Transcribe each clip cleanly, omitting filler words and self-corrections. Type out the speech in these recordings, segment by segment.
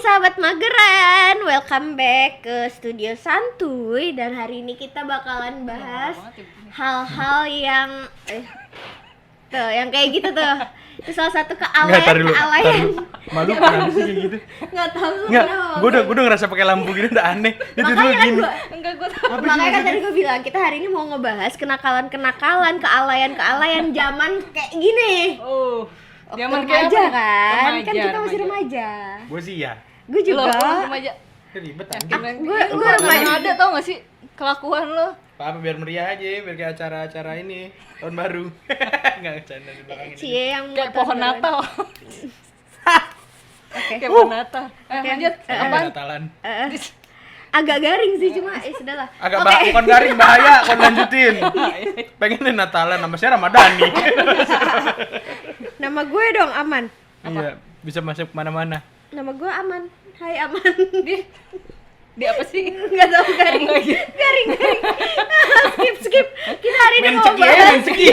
sahabat mageran, welcome back ke Studio Santuy. Dan hari ini kita bakalan bahas hal-hal yang tuh, yang kayak gitu tuh. Itu salah satu kealayan. Malu kenapa sih kayak gitu? Nggak tahu lu Nggak, kenapa. gue udah ngerasa pakai lampu gini udah aneh. Itu dulu Makanya kan gini. makanya kan tadi gue bilang kita hari ini mau ngebahas kenakalan, kealayan zaman kayak gini. Oh, Waktu zaman remaja kayak apa? kan? Kan kita masih remaja. Gue sih ya. Gue juga. Lo remaja. Ribet Gue Remaja remaja. ada tau gak sih kelakuan lo? Apa biar meriah aja, biar kayak acara-acara ini tahun baru. Enggak bercanda di belakang ini. Cie yang Kayak motor pohon baru. Natal. Oke. Kayak pohon Natal. Oke. Lanjut. Sampai Apaan? Natalan. Agak garing sih cuma sudahlah. Agak Oke. bukan garing, bahaya kalau lanjutin. Pengen Natalan nama saya Ramadhani. Nama gue dong Aman. Iya, bisa masuk kemana-mana. Nama gue Aman. Hai Aman. Di apa sih? Enggak tahu garing. Garing. Skip. Kita hari ini Main mau ceki aja, bahas. main ceki.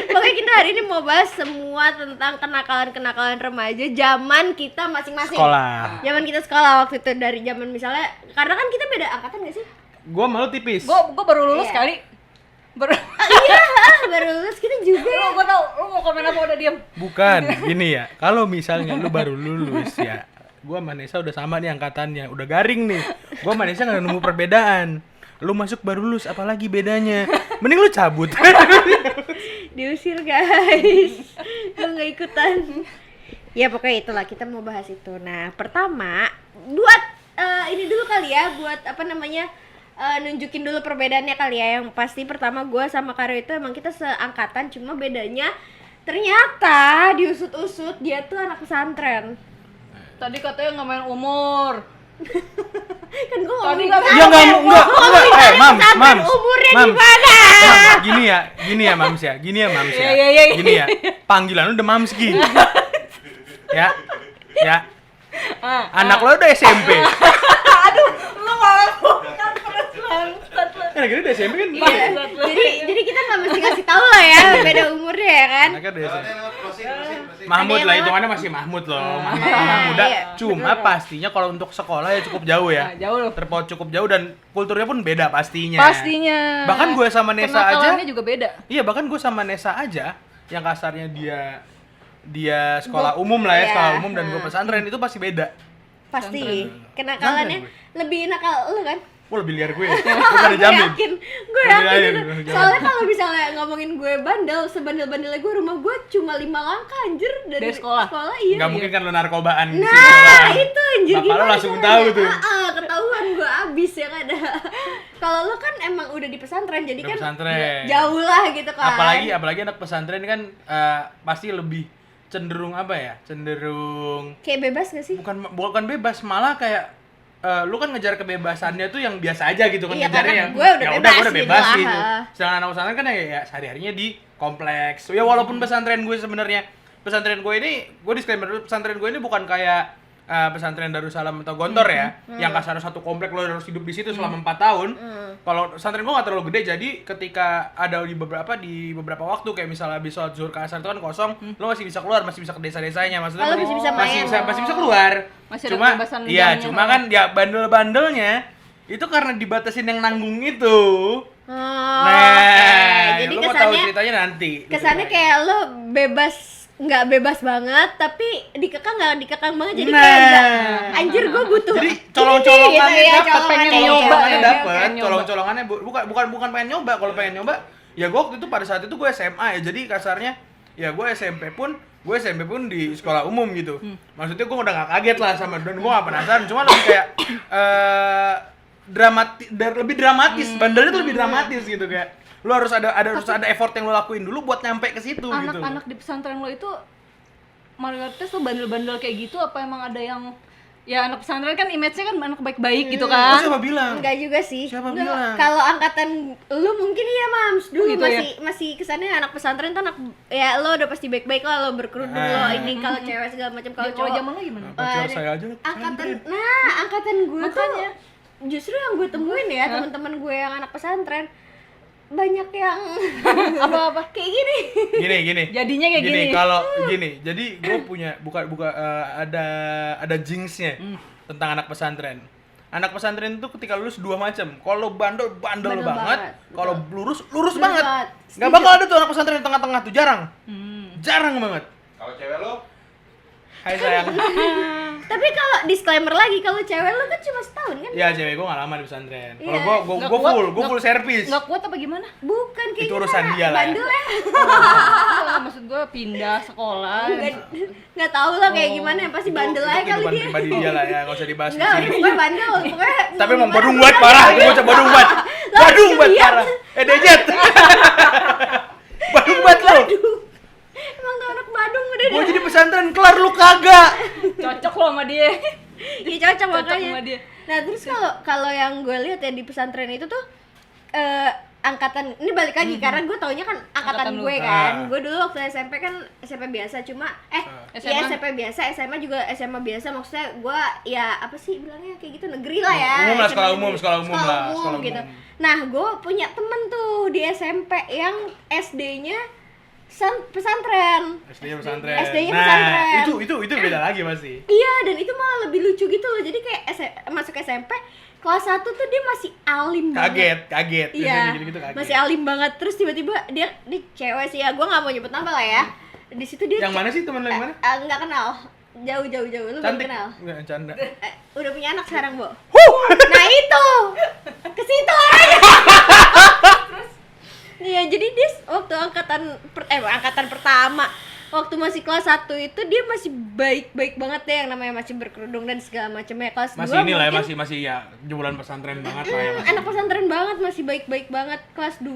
Pokoknya kita hari ini mau bahas semua tentang kenakalan remaja zaman kita masing-masing. Sekolah. Zaman kita sekolah waktu itu, dari zaman misalnya, karena kan kita beda angkatan gak sih? Gua malu tipis. Gua baru lulus Iya. kali. Iya, baru lulus kita juga. Gua tau, lu mau komen apa udah diam. Bukan, gini ya. Kalau misalnya lu baru lulus ya, gua sama Nesa udah sama nih angkatannya, udah garing nih. Gua sama Nesa nggak nemu perbedaan. Lu masuk baru lulus, apalagi bedanya? Mending lu cabut. Diusir guys. Lu nggak ikutan. Ya pokoknya itulah, kita mau bahas itu. Nah pertama buat ini dulu kali ya, buat apa namanya, nunjukin dulu perbedaannya kali ya. Yang pasti pertama gue sama Karyo itu emang kita seangkatan, cuma bedanya ternyata diusut-usut dia tuh anak pesantren. Tadi katanya ngomongin umur. Kan gue Tadi ngomong nggak- Ya enggak. Mams. umurnya Mams. gimana? Mams, gini ya Mams ya. Iya. Gini ya. Panggilan lu udah Mamski. Ya. Anak lo udah SMP. Lu malah bukan terus bangsat lu. Kan akhirnya udah SMP kan? Iya. Jadi kita nggak mesti kasih tahu lah ya beda umurnya ya kan. Anaknya udah SMP. Mahmud lah, hitungannya masih Mahmud loh. Mahmud muda. iya. Cuma pastinya kalau untuk sekolah ya cukup jauh ya. Nah, jauh loh. Terpaut cukup jauh dan kulturnya pun beda pastinya. Pastinya. Bahkan gue sama Nesa aja. Kenakalannya juga beda. Iya, bahkan gue sama Nesa aja yang kasarnya dia sekolah umum lah ya, Iya. sekolah umum, dan gue pesantren, itu pasti beda. Pasti. Kenakalannya lebih nakal lu kan? Gue lebih liar gue udah jamin. Gue Lebih yakin yakin, itu. lebih jamin. Soalnya kalau misalnya ngomongin gue bandel, sebandel-bandelnya gue, rumah gue cuma 5 langkah anjir dari Dari sekolah? iya. Nggak mungkin kan lo narkobaan di Nah, sekolah. itu anjir Bapak lo gimana langsung caranya? tahu tuh. Ketahuan gue abis ya kan. Kalau lo kan emang udah di pesantren, jadi Udah kan pesantren. jauh lah gitu kan. Apalagi anak pesantren kan pasti lebih cenderung apa ya? Cenderung kayak bebas gak sih? bukan bebas, malah kayak lu kan ngejar kebebasannya tuh yang biasa aja gitu kan, Iya, ngejarnya karena yang gue udah ya bebas gue udah gitu bebas lah. gitu. Sedangkan anak pesantren kan ya sehari-harinya di kompleks. Ya walaupun pesantren gue sebenarnya, pesantren gue disclaimer dulu, pesantren gue ini bukan kayak pesantren Darussalam atau Gontor ya, yang kasar satu komplek lo harus hidup di situ selama 4 tahun. Kalau pesantren gue nggak terlalu gede, jadi ketika ada di beberapa waktu kayak misalnya habis sholat zuhur ke asar itu kan kosong, lo masih bisa keluar, masih bisa ke desa-desanya, maksudnya Oh, lo masih bisa main. masih bisa keluar. Masih ada Cuma kebebasan iya, jamnya cuma kan. kan ya bandel-bandelnya itu karena dibatasin yang nanggung itu. Oh, Nah, oke. Jadi lo mau tahu kesannya ceritanya nanti. kesannya kayak lo bebas, nggak bebas banget, tapi nggak dikekang banget, jadi Nah. kayak nggak, anjir gue butuh Jadi ini, colong-colongannya gitu ya, dapet, pengen colongannya nyoba, ya. colong-colongannya dapet, pengen nyoba. colong-colongannya bukan pengen nyoba. Kalau pengen nyoba, ya gue waktu itu pada saat itu gue SMA ya, jadi kasarnya ya gue SMP pun di sekolah umum gitu. Maksudnya gue udah gak kaget lah sama, dan gue gak penasaran, cuma lebih kayak lebih dramatis, bandelnya tuh lebih dramatis gitu, kayak lu harus ada effort yang lo lakuin dulu buat nyampe ke situ gitu. Anak-anak di pesantren lo itu mayoritas tuh bandel-bandel kayak gitu, apa emang ada yang ya anak pesantren kan image-nya kan anak baik-baik gitu Oh, kan? siapa bilang? Enggak juga sih. Siapa Enggak. bilang? Kalau angkatan lu mungkin iya Mams, dulu Gitu ya? masih kesannya anak pesantren tuh anak, ya lo udah pasti baik-baik lah, lo berkerudung lo ini, kalau cewek segala macam, kalau Kalau cowok zaman lo gimana? Pacar ada- saya aja lah, angkatan gue tuh Makanya. justru yang gue temuin ya, teman-teman gue yang anak pesantren banyak yang Apa-apa? kayak gini. Gini. Jadinya kayak gini. Kalau gini, jadi gue punya ada jinxnya. tentang anak pesantren. Anak pesantren itu ketika lulus dua macam. Kalau bandel Bandel banget, banget, kalau betul. lurus banget. Banget. Nggak bakal ada tuh anak pesantren di tengah-tengah tuh, jarang. Jarang banget. Kalau cewek lo? Hai sayang. Tapi kalau disclaimer lagi, kalau cewek lu kan cuma setahun kan? Ya cewek gue gak lama di pesantren. Kalau Iya. gue Nggak gue kuat, full service. Nggak kuat apa gimana? Bukan kayak Itu urusan gimana? dia lah ya. Bandel ya. Maksud gue pindah sekolah. Nggak tahu lah kayak gimana, yang pasti bandel aja kali kehidupan dia. pribadi dia lah ya, gak usah dibahas di Enggak, sini. pokoknya bandel, pokoknya. Tapi emang gimana Badung sih? banget parah, gue bocah Badung banget. Badung banget dia. parah. Dejet. Badung banget lo. Emang tuh anak Badung udah Gue deh. jadi pesantren kelar lu kagak. Cocok lo sama dia. Iya cocok Cocok makanya. sama dia. Nah terus kalau yang gue lihat ya di pesantren itu tuh angkatan ini balik lagi karena gue taunya kan angkatan Angkatan lu. gue kan. Ah. Gue dulu waktu SMP kan SMP biasa cuma iya SMA? SMP biasa, SMA juga SMA biasa, maksudnya gue ya apa sih bilangnya kayak gitu negeri lah ya. Umum lah, SMA sekolah negeri. umum, sekolah umum lah, sekolah umum. gitu. Nah gue punya temen tuh di SMP yang SD-nya pesantren. SD-nya pesantren. SD-nya Nah, pesantren. itu beda lagi pasti. Iya, dan itu malah lebih lucu gitu loh. Jadi kayak masuk SMP kelas 1 tuh dia masih alim banget. Kaget. Iya, Biasanya gitu-gitu kaget. masih alim banget. Terus tiba-tiba dia cewek sih ya. Gue nggak mau nyebut nama lah ya. Di situ dia Yang mana sih teman lo yang mana? nggak kenal. Jauh. Lu belum Cantik. kenal. Enggak, canda. Udah punya anak sekarang, Bo. Nah itu ke situ aja. Iya, jadi dia waktu angkatan pertama, waktu masih kelas 1 itu dia masih baik-baik banget deh, yang namanya masih berkerudung dan segala macamnya. Kelas 2 Masih inilah ya, mungkin masih ya jebolan pesantren banget lah ya. masih. anak pesantren banget, masih baik-baik banget. Kelas 2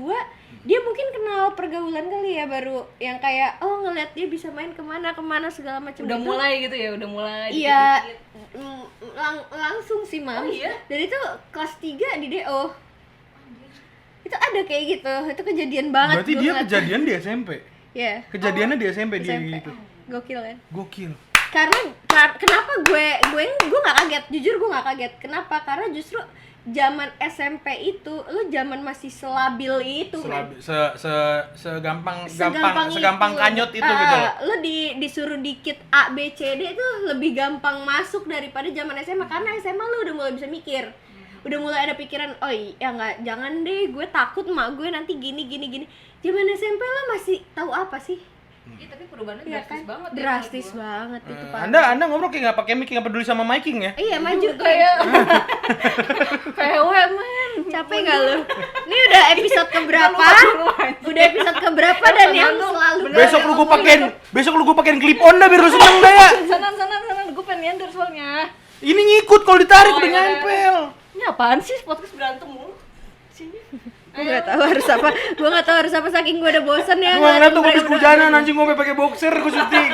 dia mungkin kenal pergaulan kali ya, baru yang kayak ngeliat dia bisa main kemana segala macam. Udah mulai gitu ya, udah mulai. Iya, dikit-dikit. langsung sih mam. Oh, iya? Dan itu kelas 3 di DO. Itu ada kayak gitu, itu kejadian banget. Berarti gua dia ngeliat. kejadian di SMP. Iya. Kejadiannya di SMP dia SMP. gitu. Gokil kan? Gokil. Karena kenapa gue nggak kaget, jujur gue nggak kaget. Kenapa? Karena justru zaman SMP itu lu zaman masih selabil itu, men. Segampang Segampang kanyut itu gitu loh. Lu disuruh dikit A B C D itu lebih gampang masuk daripada zaman SMA, karena SMA lu udah mulai bisa mikir. Udah mulai ada pikiran, jangan deh, gue takut emak gue nanti gini. Zaman SMP lo masih tahu apa sih? Iya, tapi perubahannya Iya drastis kan? banget ya, Drastis menurut banget itu Pak. Anda ngomong kayak nggak pakai mic, nggak peduli sama miking ya? Iya, maju gua. Kayak PW men. capek nggak lu? Ini udah episode keberapa? Udah episode keberapa dan yang selalu Besok lu gue pakein clip on dah biar lu seneng dah ya. Sana, gue pengen nyender soalnya. Ini ngikut kalau ditarik Oh, udah iya. nyempel. Ini apaan sih podcast berantem mulu? Sini. gue nggak tahu harus apa. Gue nggak tahu harus apa, saking gue udah bosen ya. Gua ngeliat tuh ngeliatin habis mereka hujanan udah- anjing gue pakai boxer gue syuting.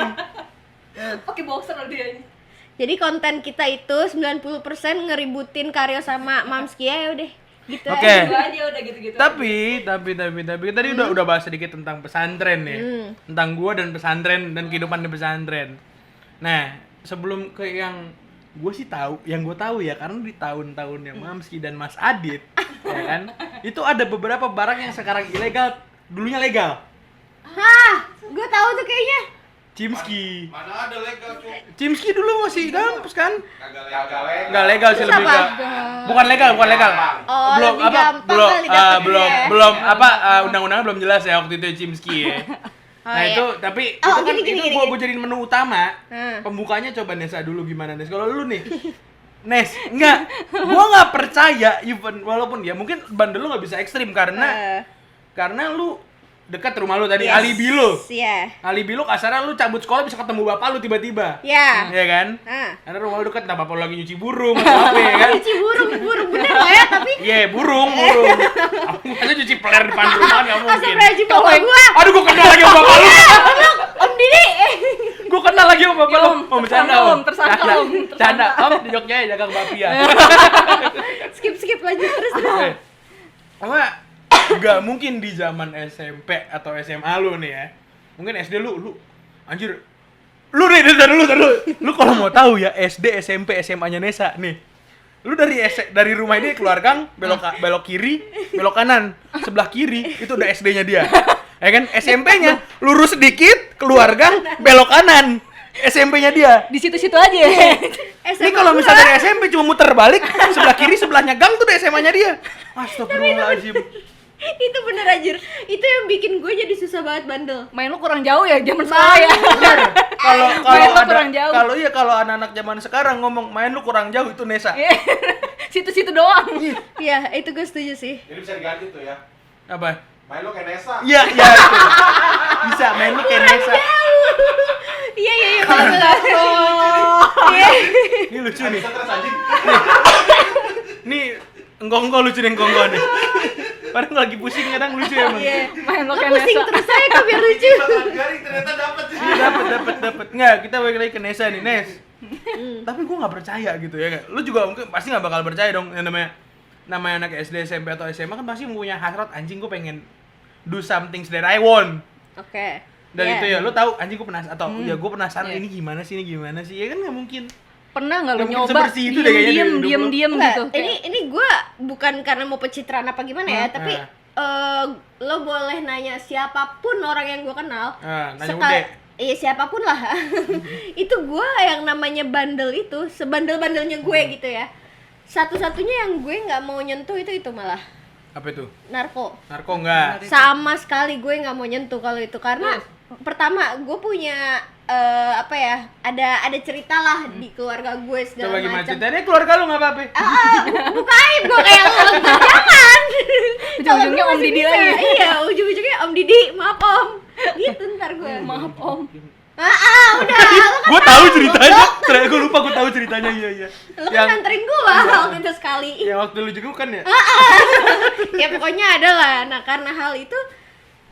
Oke, boxer loh dia ini. Jadi konten kita itu 90% ngeributin Karyo sama Mamski ya udah. Gitu Oke. aja. Gua aja udah gitu-gitu. Tapi tadi udah bahas sedikit tentang pesantren ya. Tentang gua dan pesantren dan kehidupan di pesantren. Nah, sebelum ke yang gue sih tahu, yang gue tahu ya karena di tahun-tahun yang Mamski dan Mas Adit, ya kan, itu ada beberapa barang yang sekarang ilegal, dulunya legal. Hah, gue tahu tuh kayaknya. Cimski. Mana ada legal, Cuk? Cimski dulu masih gampus kan? Kagak legal. Nggak legal sih, Terus lebih apa? ke bukan legal. Oh, belum lebih apa? gampang Belum kali dapetnya ya. belum apa undang-undangnya belum jelas ya waktu itu Cimski ya. Oh, Nah iya. itu tapi Oh, itu kan gini, itu gini. gua jadiin menu utama. Hmm. Pembukanya coba Nesa dulu gimana Nes? Kalau lu nih Nes, gua nggak percaya even walaupun ya mungkin bandel lu nggak bisa ekstrim karena lu dekat rumah lu tadi, Yes. alibi lu. Iya. Alibi lu kasarnya lu cabut sekolah bisa ketemu bapak lu tiba-tiba. Ya. Iya kan? Ah. Karena rumah lu dekat, entah bapak lu lagi nyuci burung atau apa ya kan? Cuci burung bener loh ya, tapi Iya, burung. Aku masa cuci peler depan rumah nggak mungkin. Astagfirullahaladzim, bapak gua. Aduh, gua kenal lagi sama bapak lu. Om Didi. Gua kenal lagi sama bapak Ya, lu. Om. Om, bercanda, Tersangka, Om. Om. Tersangka, Canda. Om. Canda. Om, di Jogja ya jaga bapia. Skip lanjut terus. Sama nggak mungkin di zaman SMP atau SMA lu nih ya. Mungkin SD lu anjir. Lu nih dari dulu. Lu kalau mau tahu ya SD, SMP, SMA-nya Nesa nih. Lu dari rumah ini keluar gang, belok kiri, belok kanan. Sebelah kiri itu udah SD-nya dia. Ya kan? SMP-nya lurus sedikit, keluar gang, belok kanan. SMP-nya dia. Di situ-situ aja. Ini kalau misalnya dari SMP cuma muter balik, sebelah kiri sebelahnya gang tuh udah SMA-nya dia. Astagfirullahaladzim. Itu bener anjir. Itu yang bikin gue jadi susah banget bandel. Main lu kurang jauh ya zaman sekolah ya. Bener. Kalau Main lu ada kurang jauh. kalau anak-anak zaman sekarang ngomong main lu kurang jauh itu Nesa. Situ-situ doang. Iya, itu gue setuju sih. Jadi bisa diganti tuh ya. Apa? Main lo kayak Nesa. Iya, iya. Itu. Bisa main lu kayak Nesa. Iya, bagus. Iya. Ini lucu nih. Bisa terus anjing. Nih enggong-enggong lucu nih enggong-enggong nih. Padahal lagi pusing kadang lucu emang. Iya. Main lo Lo kayak pusing Nesa. terus saya kok biar lucu. Garing ternyata dapat sih. Iya dapat. Nggak, kita balik lagi ke Nesa nih, Nes. Tapi gue nggak percaya gitu ya kan. Lu juga mungkin pasti nggak bakal percaya dong yang namanya anak SD, SMP atau SMA kan pasti punya hasrat anjing gue pengen do something that I want. Oke. Dan Iya. itu ya lu tahu anjing gue penasaran atau ya gue penasaran Iya. ini gimana sih ya kan nggak mungkin. Pernah nggak lo Mungkin nyoba sebersih itu deh kayaknya di hidup lu. diem Enggak, gitu? ini gue bukan karena mau pencitraan apa gimana ya, tapi lo boleh nanya siapapun orang yang gue kenal. Nanya Ude. Iya siapapun lah. Itu gue yang namanya bandel itu, sebandel-bandelnya gue gitu ya. Satu-satunya yang gue nggak mau nyentuh itu malah Apa itu? narko. Narko enggak? Sama sekali gue nggak mau nyentuh kalau itu karena pertama gue punya apa ya, ada cerita lah di keluarga gue segala Coba gimana macam. ceritanya keluarga lu nggak apa-apa? Buka aib gue kayak lo, jangan. Ujung-ujungnya Kalau Om gue Didi masih lagi. bisa, iya ujung-ujungnya Om Didi, maaf Om. Gitu ntar gue. Maaf Om. Udah, lo kan Gue tahu ceritanya. Ternyata gue lupa gue tahu ceritanya iya. lo kan nganterin gue waktu itu sekali. Yang waktu lu juga kan ya? Ya pokoknya ada lah. Nah karena hal itu,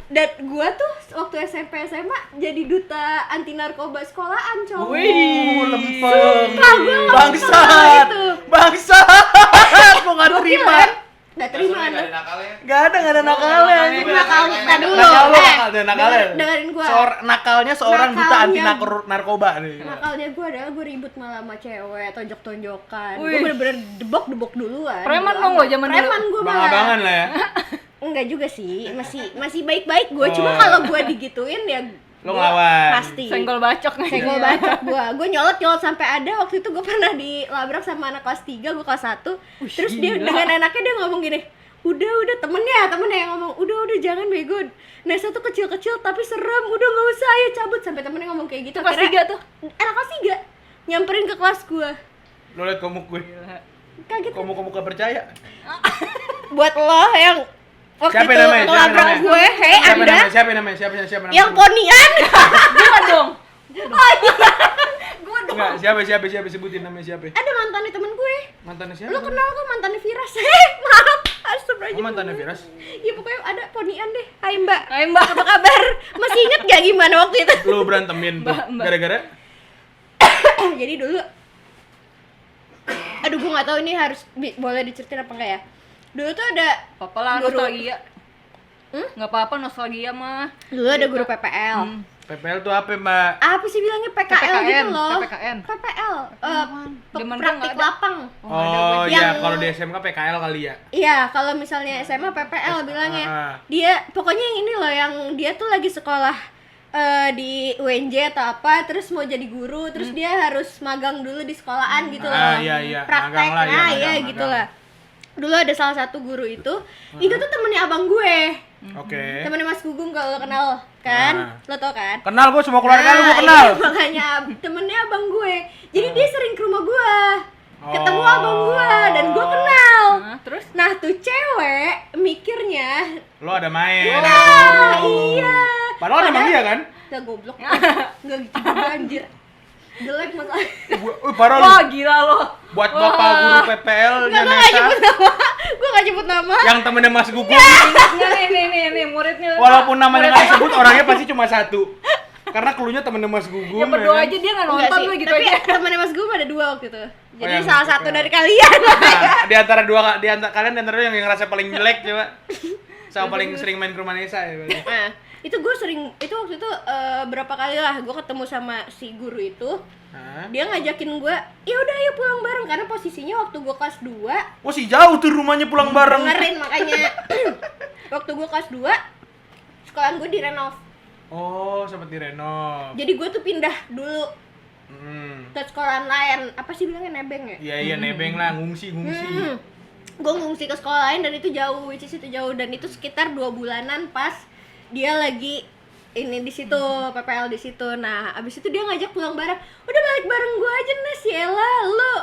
dan gue tuh waktu SMP SMA jadi duta anti narkoba sekolahan cowok. Lempeng. Sumpah, gue lempeng Bangsat. itu. Bangsat. Gue nggak Gokil terima. kan? Gak terima Maksudnya Anda. nggak ada nakalnya. Nggak ada nakalnya. Nakal kita dulu. Nakal lu nakal nakalnya. Dengerin gue. Nakalnya seorang duta anti Nakalnya. narkoba nih. Nakalnya gue adalah gue ribut malah sama cewek, tonjok-tonjokan. Gue Wih. bener-bener debok duluan. Preman Bodo dong amat. lo zaman dulu. Preman gue malah. Bang-abangan lah ya. Enggak juga sih, masih baik-baik gue. Cuma Oh. kalau gue digituin ya Lo gua ngelawan. pasti. Senggol bacok nih. Senggol bacok gue nyolot sampai ada waktu itu gue pernah dilabrak sama anak kelas 3, gue kelas 1. Terus dia gila. dengan enaknya dia ngomong gini, udah temennya yang ngomong, udah jangan bego, Nesa tuh kecil-kecil tapi serem, udah nggak usah, ayo cabut. Sampai temennya ngomong kayak gitu. Kelas Akhirnya 3 tuh. anak kelas 3 nyamperin ke kelas gue. Lo liat komuk gue. Kaget. Komuk gak percaya. Buat lo yang waktu Siapa itu namanya? ngelabrak gue, hei Anda Siapa namanya? Siapa namanya? yang ponian. Gua dong. Oh iya, gue dong. Enggak, siapa sebutin namanya siapa? Ada mantannya temen gue. Mantannya siapa? Lo kenal kok mantannya Viras? Maaf, astagfirullahaladzim. Oh, mantannya Viras? Iya pokoknya ada ponian deh. Hai Mbak. Hai Mbak. Apa kabar? Masih inget gak gimana waktu itu? Lo berantemin tuh. Mbak. Gara-gara? Jadi dulu, aduh gue nggak tahu ini harus boleh diceritain apa enggak ya. Dulu tuh ada Apa lah Guru. nostalgia. Nggak apa-apa nostalgia mah. dulu ada guru PPL. PPL tuh apa, Mbak? Apa sih bilangnya PKL gitu PPKN, loh? PPKN. PPL. Zaman gua Praktik nggak ada. lapang. Oh Yang- iya, kalau di SMK PKL kali ya. Iya, kalau misalnya SMA PPL bilangnya. ah. Dia pokoknya yang ini loh, yang dia tuh lagi sekolah di UNJ atau apa, terus mau jadi guru, terus dia harus magang dulu di sekolahan gitu loh. Iya, Praktek, magang lah, iya, iya magang. gitu lah. Dulu ada salah satu guru itu tuh temennya abang gue. Oke. Temennya Mas Gugum, kalau lo kenal kan? Lo tau kan? Kenal gue semua keluarga lu Nah, gue kenal. iya, makanya temennya abang gue. Jadi dia sering ke rumah gue. Ketemu abang gue dan gue kenal. Nah, terus Nah tuh cewek mikirnya, Lo ada main. nah iya. Padahal emang iya kan? Gak goblok. Gak gitu juga anjir. Jelek masalah. Parah lu. wah gila lo. Buat bapak guru PPL nya Gak, gue gak Nesa nyebut nama. Gue gak nyebut nama. yang temennya Mas Gugum. Enggak nih muridnya. Walaupun namanya nggak disebut, orangnya pasti cuma satu. Karena klunya temennya Mas Gugum. Ya berdoa kan? aja dia nggak Enggak nonton sih, lo gitu tapi aja. temennya Mas Gugum ada 2 waktu itu. Jadi yang salah satu PPL. dari kalian. Nah, di antara kalian di antara yang ngerasa paling jelek coba. Sama paling sering main ke rumah Nesa ya. berarti. Nah, itu waktu itu berapa kali lah gue ketemu sama si guru itu. Hah? Dia ngajakin gue, ya udah ayo pulang bareng, karena posisinya waktu gue kelas 2. Oh sih jauh tuh rumahnya pulang bareng. Dengerin makanya. Waktu gue kelas 2, sekolahan gue direnov. Oh, sempat direnov. Jadi gue tuh pindah dulu ke sekolahan lain, apa sih bilangnya, nebeng ya? Iya nebeng lah, ngungsi. Gue ngungsi ke sekolah lain dan itu jauh, which is itu jauh, dan itu sekitar 2 bulanan pas dia lagi ini di situ, PPL di situ. Nah, abis itu dia ngajak pulang bareng. Udah balik bareng gue aja Nes, Yela, lu,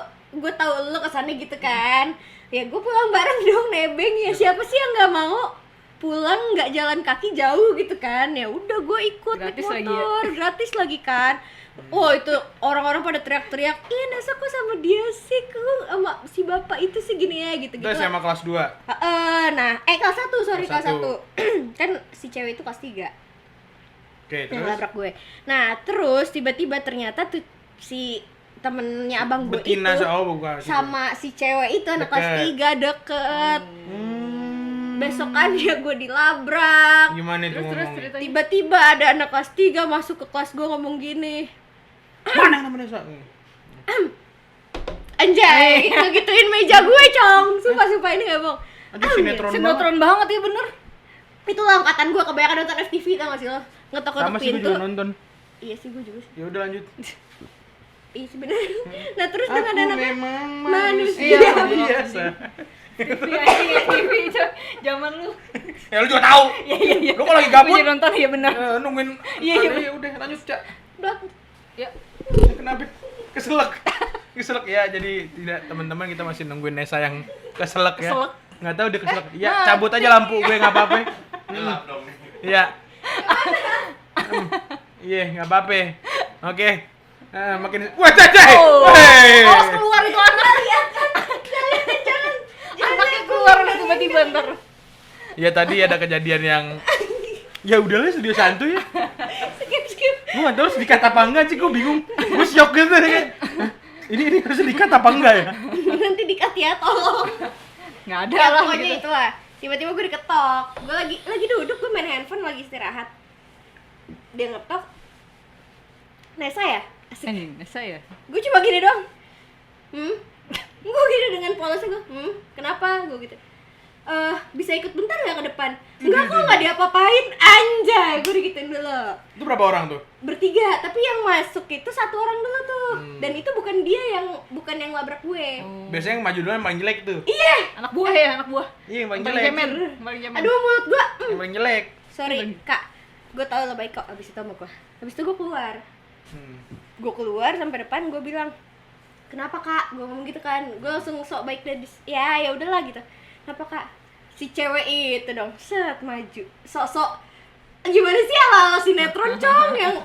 gue tahu lu kesannya gitu kan. Ya gue pulang bareng dong, nebeng ya, siapa sih yang nggak mau pulang nggak jalan kaki jauh gitu kan. Ya udah gue ikut naik Gratis lagi ya? motor, gratis lagi kan. Oh itu orang-orang pada teriak-teriak, ih Nesa kok sama dia sih, kok sama si bapak itu sih gini ya, gitu-gitu. Itu SMA kelas 2. Nah, kelas 1, sorry, Kelas kelas 1. satu. Kan si cewek itu kelas 3 Oke, yang terus labrak gue. Nah, terus tiba-tiba ternyata tuh si temennya abang gue itu betina bukan. sama si cewek itu anak kelas Deket. 3 deket. Besokannya gue dilabrak. Gimana itu Terus ngomong? ceritanya. Tiba-tiba ada anak kelas 3 masuk ke kelas gue ngomong gini. Mana yang namanya Nesa? Anjay, ngegituin meja gue, Cong. Sumpah ini gak bohong. Aduh sinetron banget. Sinetron banget ya bener. Itu lah angkatan gue, kebanyakan nonton FTV, tau gak sih lo? Ngetok-ngetok Sama sih gue pintu. juga nonton. Iya sih, gue juga sih. Ya udah lanjut. Iya sebenarnya. Nah terus kan ada anak memang manusia biasa. TV zaman lu. Ya lu juga tahu. Iya. Lu kok lagi gabut? Gue jadi nonton ya bener. Nungguin. Iya. Ya udah lanjut, Cak. Blok. Ya. Kenapa? Keselak. Keselak ya. Jadi tidak, teman-teman, kita masih nungguin Nesa yang keselak ya. Keselak. Nggak tahu dia keselak. Ya cabut aja lampu gue, nggak apa-apa. Gelap dong. Iya. Iya, nggak apa-apa. Oke. Makin wah cacai. Awas keluar itu anak. Anaknya keluar tiba-tiba ntar. Ya tadi ada kejadian yang ya udahlah, studio santuy ya. Skip. Gue nggak tahu harus dikat apa enggak sih, gue bingung. Gue syok gitu kayak. "Hah, ini harus dikat apa enggak ya?" Nanti dikat ya, tolong. Nggak ada Ya lah pokoknya gitu. itulah. Tiba-tiba gue diketok. Gue lagi duduk, gue main handphone, lagi istirahat. Dia ngetok. Nesa ya? Asik. Anjing, saya. Gue cuma gini doang. Gue gini dengan polosnya gue. Kenapa? Gue gitu. Bisa ikut bentar gak ke depan? Enggak kok, gak diapa-apain. Anjay, gue digituin dulu. Itu berapa orang tuh? Bertiga, tapi yang masuk itu 1 orang dulu tuh. Dan itu bukan dia bukan yang labrak gue. Biasanya yang maju duluan yang paling jelek tuh. Iya. Anak buah ya, anak buah. Iya, yang paling Paling jelek. cemen. Paling cemen. Aduh, mulut gue. Yang paling jelek. Sorry, Kak. Gue tau lo baik kok. Abis itu sama gue. Abis itu gue keluar. Gue keluar sampai depan, gue bilang, kenapa Kak? Gue ngomong gitu kan. Gue langsung sok baik dan ya udahlah gitu. Kenapa Kak? Si cewek itu dong, set maju. Sok-sok gimana sih ala-ala sinetron, Cong, yang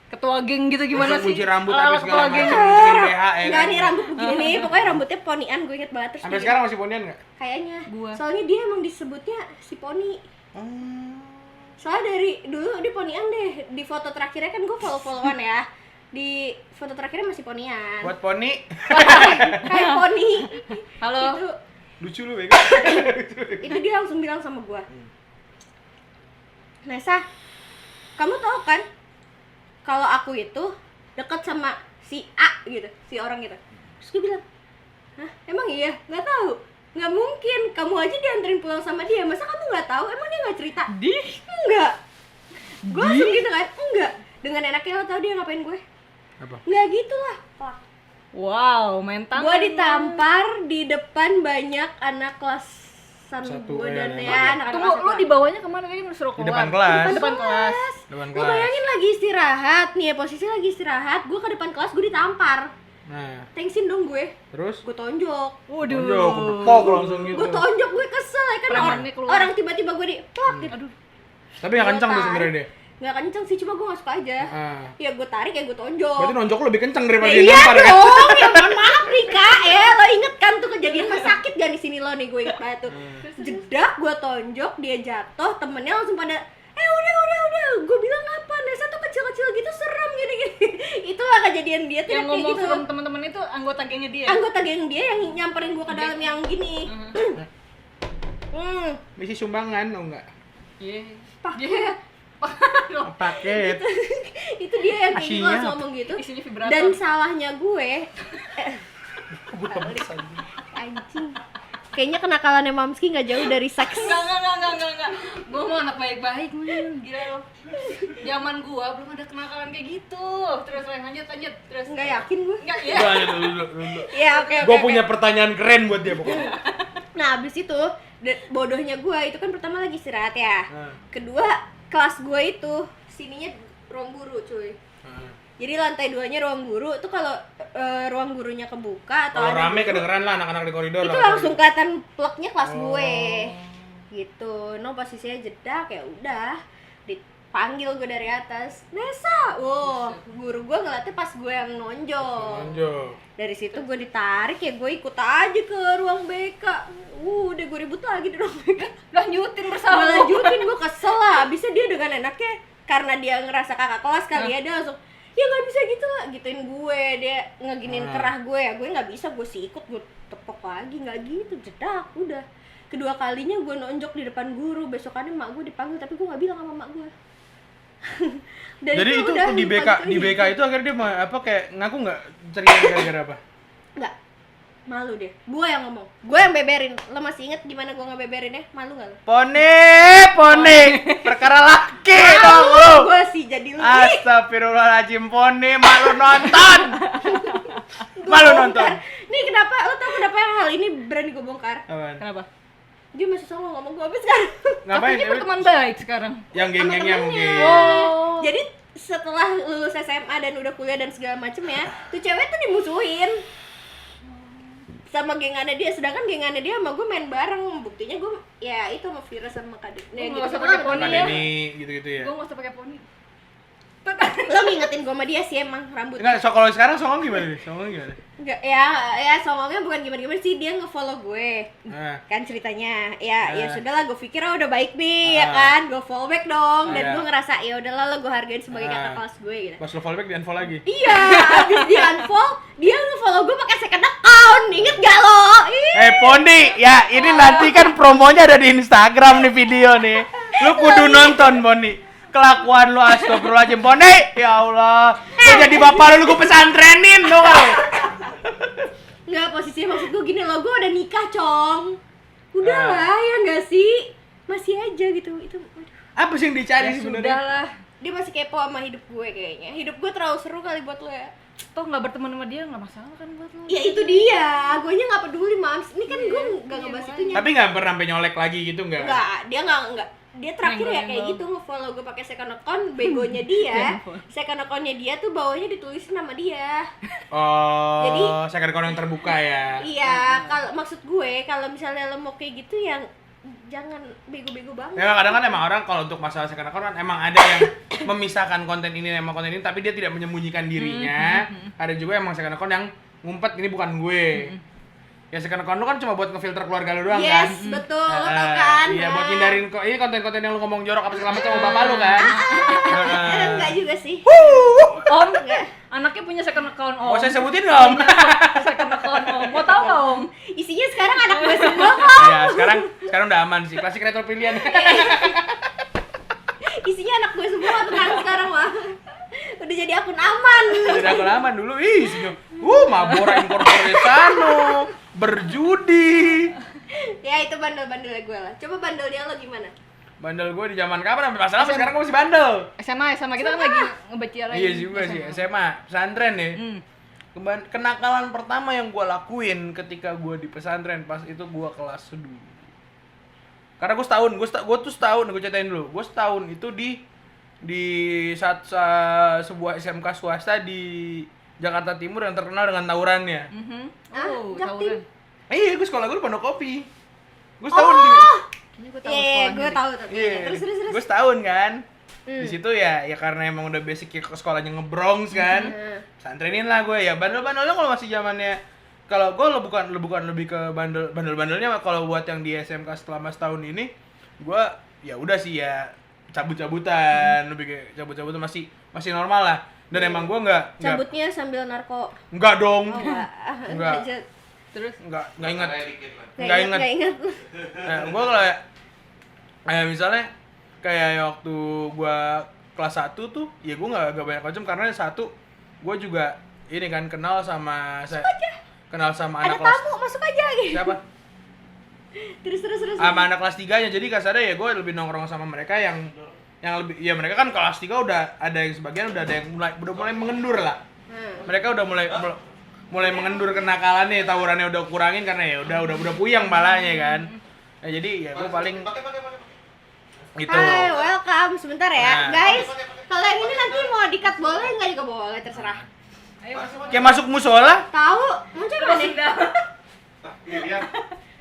Ketua geng gitu gimana Langsung sih? kunci rambut Ala-ala tapi segala ketua geng. macam. Kunci BH ya enggak kan. nih rambut begini nih, pokoknya rambutnya ponian, gue inget banget terus. Sampai dia- sekarang masih ponian enggak? kayaknya. Gua. Soalnya dia emang disebutnya si poni. Soalnya dari dulu dia ponian deh. Di foto terakhirnya kan gue follow-followan ya. Di foto terakhirnya masih ponian. Buat poni. Kayak poni. Halo. Itu Lucu lu ya. itu dia langsung bilang sama gua, Nesa, kamu tahu kan kalau aku itu dekat sama si A gitu, si orang gitu. Terus gue bilang, hah, emang iya? Nggak tahu, nggak mungkin, kamu aja dianterin pulang sama dia, masa kamu nggak tahu? Emang dia nggak cerita? Enggak. Gue langsung gitu kan, enggak. Dengan enaknya lo tau dia ngapain gue? Apa? Nggak gitu lah. Wow, main tangan. Gue ditampar di depan banyak anak kelasan Satu, gue dan ya. ya anak-anak Tunggu, kelas lu satu. dibawanya kemana kan disuruh Di keluar? depan kelas. Depan kelas. Depan Lu kelas. bayangin lagi istirahat nih ya, posisi lagi istirahat, gue ke depan kelas, gue ditampar. Nah, Thanksin dong gue terus tonjok. Waduh. Tonjok, kepok langsung gitu. Gue tonjok, gue kesel ya kan, Premannya keluar. orang tiba-tiba gue di plak gitu. Aduh. Tapi nggak kencang tuh Gue sebenarnya tarik. deh. Nggak kenceng sih, cuma gue gak suka aja. Ya gue tarik, ya gue tonjok. Berarti nonjok lu lebih kencang daripada Ya dia iya nampar kan? dong, ya mohon maaf nih Kak, lo inget kan tuh kejadian pas sakit gak di sini lo nih, gue inget banget tuh. Jedak, gue tonjok, dia jatuh, temennya langsung pada, udah, gue bilang apa, Nesa tuh kecil-kecil gitu serem gini-gini. Itulah kejadian dia tuh Yang kayak ngomong gitu. serem teman-teman itu anggota gengnya dia. Anggota geng dia yang nyamperin gue ke dalam yang gini. Misi sumbangan oh enggak? Iya. Pakai. Paket. Itu dia yang kayak gitu Asinya langsung apa? ngomong gitu. Isinya vibrator. Dan salahnya gue, Buta besar. anjing. Kayaknya kenakalannya Mamski nggak jauh dari seks. Enggak. Gua mau anak baik-baik, men. Gila lo. Zaman gua belum ada kenakalan kayak gitu. Terus lanjut. Terus Nggak yakin gue. Enggak ya. Dulu. Ya oke. Gue punya pertanyaan keren buat dia pokoknya. Nah abis itu bodohnya gue itu kan pertama lagi istirahat ya. Nah. Kedua kelas gue itu sininya ruang guru cuy. Jadi lantai 2-nya ruang guru tuh kalau ruang gurunya kebuka atau Kalau ada rame guru, kedengeran lah anak-anak di koridor. itu lah. langsung kelihatan pleknya kelas gue. Oh. Gitu. No posisinya jedak ya udah dipanggil gue dari atas. Nesa. Wow, guru gue ngeliatnya pas gue yang nonjol. Lanjut. Dari situ gue ditarik ya gue ikut aja ke ruang BK. Udah gue ribut lagi di ruang BK. Lanjutin bersama. Gue lanjutin, gue kesel lah. Abisnya dia dengan enaknya karena dia ngerasa kakak kelas kali ya, dia langsung ya nggak bisa gitu lah, gituin gue. Dia ngeginin kerah gue ya, gue nggak bisa, gue sih ikut, gue tepok lagi, nggak gitu, jedak. Udah kedua kalinya gue nonjok di depan guru. Besokannya mak gue dipanggil tapi gue nggak bilang sama mak gue. Jadi itu udah, di BK di BK itu akhirnya dia apa kayak ngaku nggak cerita gara-gara apa? nggak, malu deh. Gue yang ngomong, gue yang beberin. Lo masih inget gimana gue ngebeberinnya? Malu nggak lo? Poni, perkara laki dong lu. Gue sih jadi lu. Astagfirullahaladzim, Poni, malu nonton. Malu nonton. Nih kenapa? Lo tau kenapa hal ini berani gue bongkar? Apaan? Kenapa? Dia masih selalu ngomong gue habis sekarang. Ngapain? Katanya berteman baik sekarang. Yang geng-gengnya mungkin. Oh. Jadi setelah lulus SMA dan udah kuliah dan segala macem ya, tuh cewek tuh dimusuhin sama gengannya dia, sedangkan gengannya dia sama gue main bareng. Buktinya gue ya itu sama Vira sama Kadek. Nggak usah pakai poni Bukan ya. ini gitu-gitu ya. Gue nggak usah pakai poni. Lo ngingetin gue sama dia sih emang rambut. Enggak, so kalau sekarang Songong gimana nih? Songong gimana? Enggak, ya songongnya bukan gimana-gimana sih, dia nge-follow gue. Nah. Kan ceritanya. Ya Ah. sudahlah, gue pikir udah baik nih ya Ah. kan. Gue follow back dong dan Iya. gue ngerasa ya udahlah lo gue hargain sebagai kakak Ah. kelas gue gitu. Pas lo follow back, di-unfollow lagi. Iya, abis dia unfollow, dia nge-follow gue pakai second account. Ingat gak lo? Ih. Poni, ya ini nanti kan promonya ada di Instagram nih video nih. Lu kudu nonton, Poni. Kelakuan lu astagfirullahaladzim, Poni. Ya Allah. Gua jadi bapak lu gue pesantrenin lu. Nggak, posisinya maksud gue gini loh, gue udah nikah, Cong. Udah lah, ya nggak sih? Masih aja gitu, itu aduh. Apa sih yang dicari Ya sebenarnya? sudah lah. Dia masih kepo sama hidup gue kayaknya. Hidup gue terlalu seru kali buat lo ya. Toh nggak berteman sama dia nggak masalah kan buat lo. Ya itu dia, gue nya nggak peduli, Mams. Ini kan gue nggak ngebahas itunya. Tapi nggak pernah sampai nyolek lagi gitu nggak? Enggak, dia nggak. Dia terakhir ya kayak Nyenggol-nyenggol. gitu nge-follow gue pakai second account, begonya dia. Second accountnya dia tuh bawahnya ditulisin nama dia. Oh, Jadi- saya kan yang terbuka ya. Iya, kalau maksud gue kalau misalnya lo mau kayak gitu yang jangan bego-bego banget. Ya kadang kan emang orang kalau untuk masalah second account kan emang ada yang memisahkan konten ini sama konten ini tapi dia tidak menyembunyikan dirinya. Ada juga emang second account yang ngumpet ini bukan gue. Ya second account lu kan cuma buat ngefilter keluarga lu doang kan? Yes, betul, lo tau kan? Iya, buat Nah. hindarin kok ini konten-konten yang lu ngomong jorok apa segala macam sama bapak lu kan. Enggak juga sih. Om, anaknya punya second account Om. Mau saya sebutin nggak, Om? Second account Om. Mau tahu nggak Om? Isinya sekarang anak gue semua kok. Iya, sekarang udah aman sih. Klasik retro pilihan. Isinya anak gue semua tenang sekarang mah. Udah jadi akun aman. Jadi aku aman dulu. Ih, isinya. Mabora Incorporated Sano, berjudi. Ya itu bandel-bandelnya gue lah. Coba bandelnya lo gimana? Bandel gue di zaman kapan sampai masalah sampai sekarang gue masih bandel. SMA kita kan lagi ngebaca lagi. Iya juga sih, SMA, pesantren ya. Hmm. Kenakalan pertama yang gue lakuin ketika gue di pesantren pas itu gue kelas 2. Karena gue setahun, gue ceritain dulu. Gue setahun itu di sebuah SMK swasta di Jakarta Timur yang terkenal dengan tawurannya. Oh, Jaktim. tawuran. Iya, gue sekolah gue di Pondok Kopi. Gue setahun Kayaknya gue tahu Iya, sekolahnya gue deh. tahu tuh. Iya, Terus. gue setahun kan. Di situ ya karena emang udah basic ke sekolahnya nge-Bronx kan. Pesantrenin lah gue ya. Bandel-bandelnya kalau masih zamannya kalau gue bukan lebih ke bandel-bandelnya kalau buat yang di SMK selama setahun ini gue ya udah sih ya cabut-cabutan, lebih kayak cabut-cabutan masih normal lah. Dan emang gue nggak Cabutnya sambil narko. nggak dong. Oh, enggak. Enggak. Lanjut. Terus nggak ingat. Kayak dikit lah. Nggak ingat. Nggak ingat. Nah, gue kayak misalnya kayak waktu gue kelas 1 tuh, ya gue nggak banyak macam karena satu gue juga ini kan kenal sama Ada anak kelas tamu, masuk aja gitu. siapa? Terus. Sama anak kelas 3-nya. Jadi kasarnya ya gue lebih nongkrong sama mereka yang lebih, ya mereka kan kelas 3 udah ada yang sebagian udah ada yang udah mulai mengendur lah. Mereka udah mulai mengendur kenakalannya, tawurannya udah kurangin karena ya udah puyeng palanya kan. Ya jadi ya gue paling gitu. Hai, welcome. Sebentar ya, Nah. guys. Kalau yang ini nanti mau di-cut boleh nggak juga boleh, terserah. Ayo. Kayak masuk musola. Tahu? Muncul mana? Iya, iya.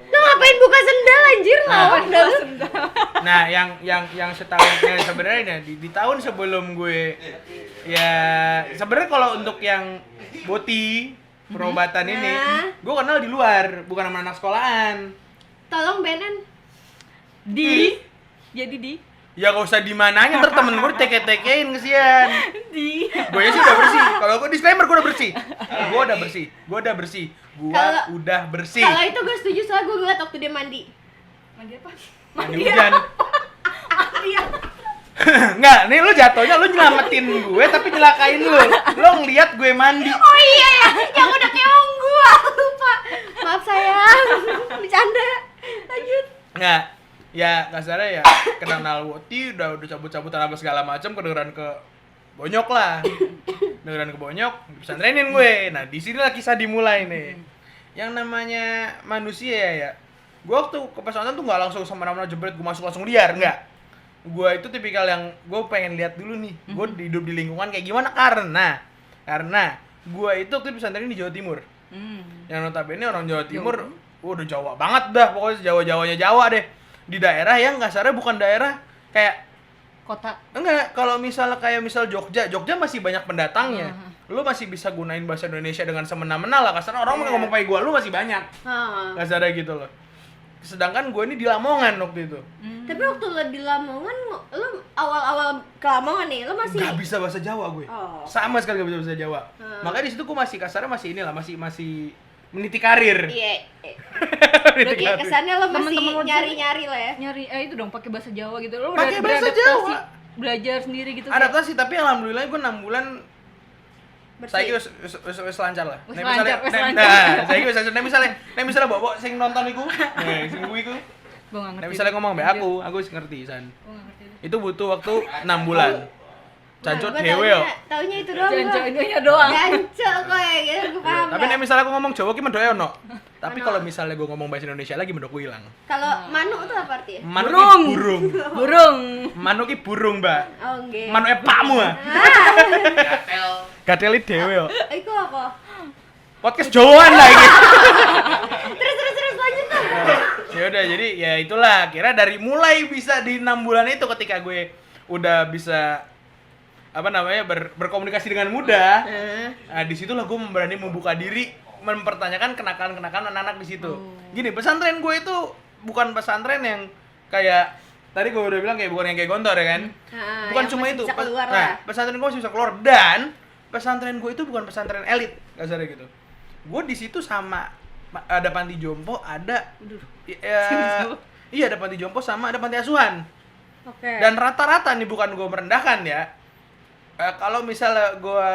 Lo ngapain buka sendal anjir lawan dah lu. Nah, yang setahun yang sebenarnya di tahun sebelum gue ya sebenarnya kalau untuk yang boti perobatan ini, Nah. gue kenal di luar, bukan sama anak sekolahan. Tolong Benan. Jadi di Ya gak usah dimananya, ntar temen gue teke-tekein kesian. di Gue sih udah bersih. Kalau gue disclaimer gue udah bersih. Gue udah bersih. Gue udah bersih. Kalau itu gue setuju soalnya gue ngeliat waktu dia mandi. mandi apa? Mandi hujan. Mandi apa? Enggak, nih lu jatuhnya lu nyelamatin gue tapi nyelakain lu. Lu ngeliat gue mandi. Oh iya ya, yang udah keong gua lupa. Maaf sayang, bercanda. Lanjut. Nggak, ya kasarnya ya kenal Woti udah cabut-cabutan apa segala macam kedengeran ke Bonyok lah. Kedengeran ke Bonyok, pesantrenin gue. Nah, di sinilah kisah dimulai nih. Yang namanya manusia ya. Gue waktu ke pesantren tuh nggak langsung semena-mena jebret gue masuk langsung liar, nggak. Gue itu tipikal yang gue pengen lihat dulu nih, gue hidup di lingkungan kayak gimana karena gue itu waktu di pesantren di Jawa Timur. Yang notabene orang Jawa Timur, udah Jawa banget dah, pokoknya Jawa-Jawanya Jawa deh. Di daerah yang kasarnya bukan daerah kayak Kota. enggak, kalau misalnya kayak misal Jogja masih banyak pendatangnya. Lu masih bisa gunain bahasa Indonesia dengan semena-mena lah, kasarnya orang ngomong kayak gue, lu masih banyak. Kasarnya gitu loh. Sedangkan gue ini di Lamongan waktu itu. Tapi waktu lo di Lamongan, lo awal-awal ke Lamongan nih, lo masih Gak bisa bahasa Jawa gue. Oh. Sama sekali gak bisa bahasa Jawa. Makanya di situ gue masih kasarnya masih inilah, masih meniti karir. Iya. Meniti Berarti karir. kesannya lo masih Temen-temen lo di nyari-nyari lah ya. Nyari itu dong pakai bahasa Jawa gitu. Lo Pakai bahasa beradaptasi, Jawa. belajar sendiri gitu. Adaptasi, tapi alhamdulillah gue 6 bulan Bersih. saya wis lancar lah. Wis Nek misalnya, lancar, wis nek- lancar. nah, saya wis lancar. Nek misalnya bawa sing nonton iku, sing kuwi iku. Gue nggak Nek ngerti. misalnya ngomong mbak aku wis ngerti san. Gue nggak ngerti. Itu butuh waktu 6 bulan. Cancuk Nah, gua dewe yo. taunya itu doang. Jangan doang. Jancok kok ya, gitu gue paham. Tapi nek misalnya aku ngomong Jawa ki mendoe ono. Tapi kalau misalnya gue ngomong bahasa Indonesia lagi mendoku hilang. Kalau manuk itu apa artinya? Manuk ki Burung. burung. Burung. Manuk ki burung, Mbak. Oh, nggih. Manuke pakmu ah. Gatel. Gateli dhewe yo. Iku apa? Podcast Jawaan lah iki. Terus lanjut tuh. Ya udah, jadi ya itulah, kira dari mulai bisa di 6 bulan itu ketika gue udah bisa apa namanya berkomunikasi dengan mudah. Nah, di situlah gue berani membuka diri, mempertanyakan kenakalan-kenakalan anak-anak di situ. Gini, pesantren gue itu bukan pesantren yang kayak tadi gue udah bilang kayak bukan yang kayak Gontor ya kan. Bukan yang cuma masih itu. bisa keluar Nah, lah. pesantren gue masih bisa keluar dan pesantren gue itu bukan pesantren elit, kasarnya gitu. Gue di situ sama ada panti jompo, ada iya ada panti jompo sama ada panti asuhan. Oke. Dan rata-rata nih bukan gue merendahkan ya. Kalau misalnya gue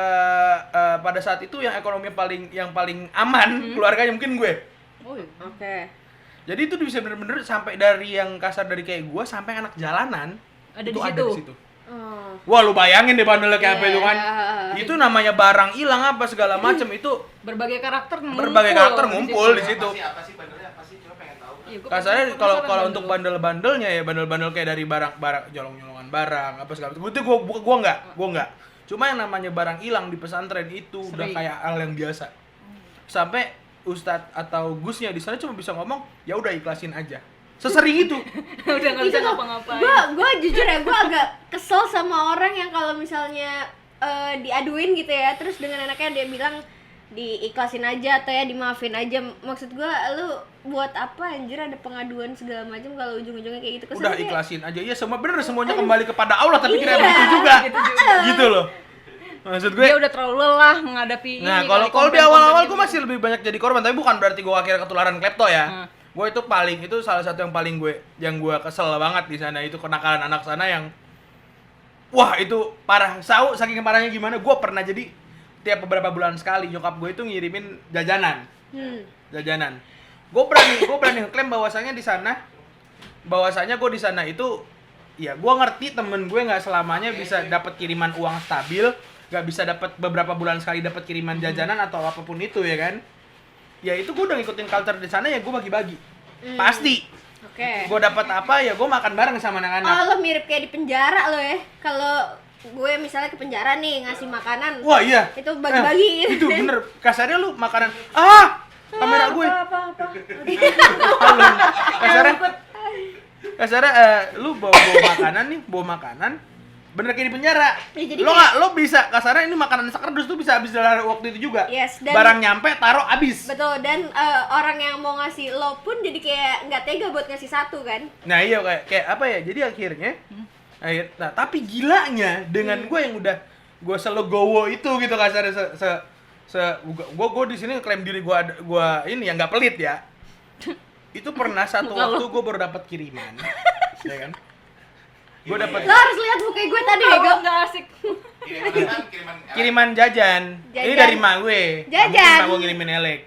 pada saat itu yang ekonomi yang paling aman keluarganya mungkin gue. Oh iya. Oke. Jadi itu bisa bener-bener sampai dari yang kasar dari kayak gue sampai anak jalanan Ada itu di ada situ. di situ. Oh. Wah lu bayangin deh bandelnya kayak apa Iya. itu kan. Itu namanya barang hilang apa segala macem itu Berbagai karakter ngumpul. berbagai karakter ngumpul di situ. Apa sih bandelnya apa sih? Coba pengen tahu. Iya, gua Kasarnya penasaran kalau bandel. untuk bandel-bandelnya ya bandel-bandel kayak dari barang jolong-jolongan barang apa segala macam. Itu gua enggak. Cuma yang namanya barang hilang di pesantren itu udah Sering. kayak hal yang biasa. Sampai ustadz atau gusnya di sana cuma bisa ngomong, ya udah ikhlasin aja. Sesering itu. Udah nggak bisa Itu tuh, ngapa-ngapain. Gua jujur ya, gua agak kesel sama orang yang kalau misalnya diaduin gitu ya, terus dengan anaknya dia bilang diikhlasin aja atau ya dimaafin aja. Maksud gua lu buat apa anjir ada pengaduan segala macam kalau ujung-ujungnya kayak gitu. Udah Kesannya kayak, ikhlasin aja. Ya semua bener semuanya kembali kepada Allah tapi kira begitu juga. Gitu loh. Maksud gue Dia udah terlalu lelah menghadapi Nah, ini kalau kali, kalau di konten-konten awal-awal gitu. gue masih lebih banyak jadi korban, tapi bukan berarti gue akhirnya ketularan klepto ya. Gue itu salah satu yang paling gue kesel banget di sana itu kenakalan anak sana yang wah, itu parah. Saking parahnya gimana? Gue pernah jadi tiap beberapa bulan sekali nyokap gue itu ngirimin jajanan. Jajanan. gue berani ngeklaim bahwasanya gue di sana itu ya gue ngerti temen gue nggak selamanya bisa dapat kiriman uang stabil, nggak bisa dapat beberapa bulan sekali dapat kiriman jajanan atau apapun itu ya kan. Ya itu gue udah ngikutin culture di sana, ya gue bagi-bagi. Pasti. Oke. Gue dapat apa ya gue makan bareng sama anak-anak. Oh, lo mirip kayak di penjara lo ya. Kalau gue misalnya ke penjara nih ngasih makanan. Wah iya. Itu bagi-bagi. Itu bener. Kasarnya lu makanan. Kamera gue. Apa? Kasarnya lu bawa makanan. Bener kayak di penjara. Ya, jadi Lo bisa kasarnya ini makanan sekardus tuh bisa habis dalam waktu itu juga. Yes, dan- Barang nyampe taruh habis. Betul, dan orang yang mau ngasih lo pun jadi kayak nggak tega buat ngasih satu kan. Nah iya kayak apa ya? Jadi akhirnya nah tapi gilanya dengan gue yang udah gue selegowo itu gitu kasarnya gue di sini klaim diri gue ini yang nggak pelit ya. Itu pernah satu waktu gue baru dapat kiriman, ya kan? Gue dapat Lo harus lihat muka gue tadi ya, Gue Go. nggak asik. kiriman jajan. Ini dari mak gue. Jajan. Mak gue ngirimin elek,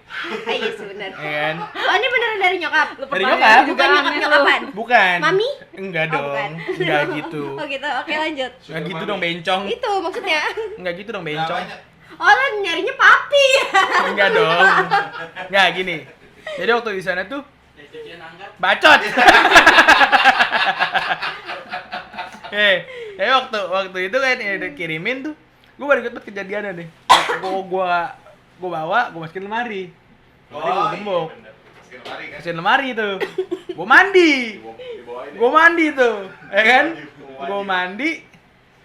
Iya sebenarnya. ya kan? Oh, ini beneran dari nyokap. Dari nyokap? Bukan nyokap-nyokapan. Bukan. Mami? Enggak Oh, dong. bukan. Enggak gitu. Oh gitu, oke lanjut. Enggak gitu dong bencong. Itu maksudnya. Enggak gitu dong bencong. Oh, lo nyarinya papi. Enggak dong. Enggak gini. Jadi waktu di sana tuh bacot. waktu itu kan ya udah kirimin tuh. Gue baru inget banget kejadiannya deh. Gua bawa, gue masukin lemari. Lemari gue gembok. Masukin lemari tuh. Gue mandi tuh. Ya kan?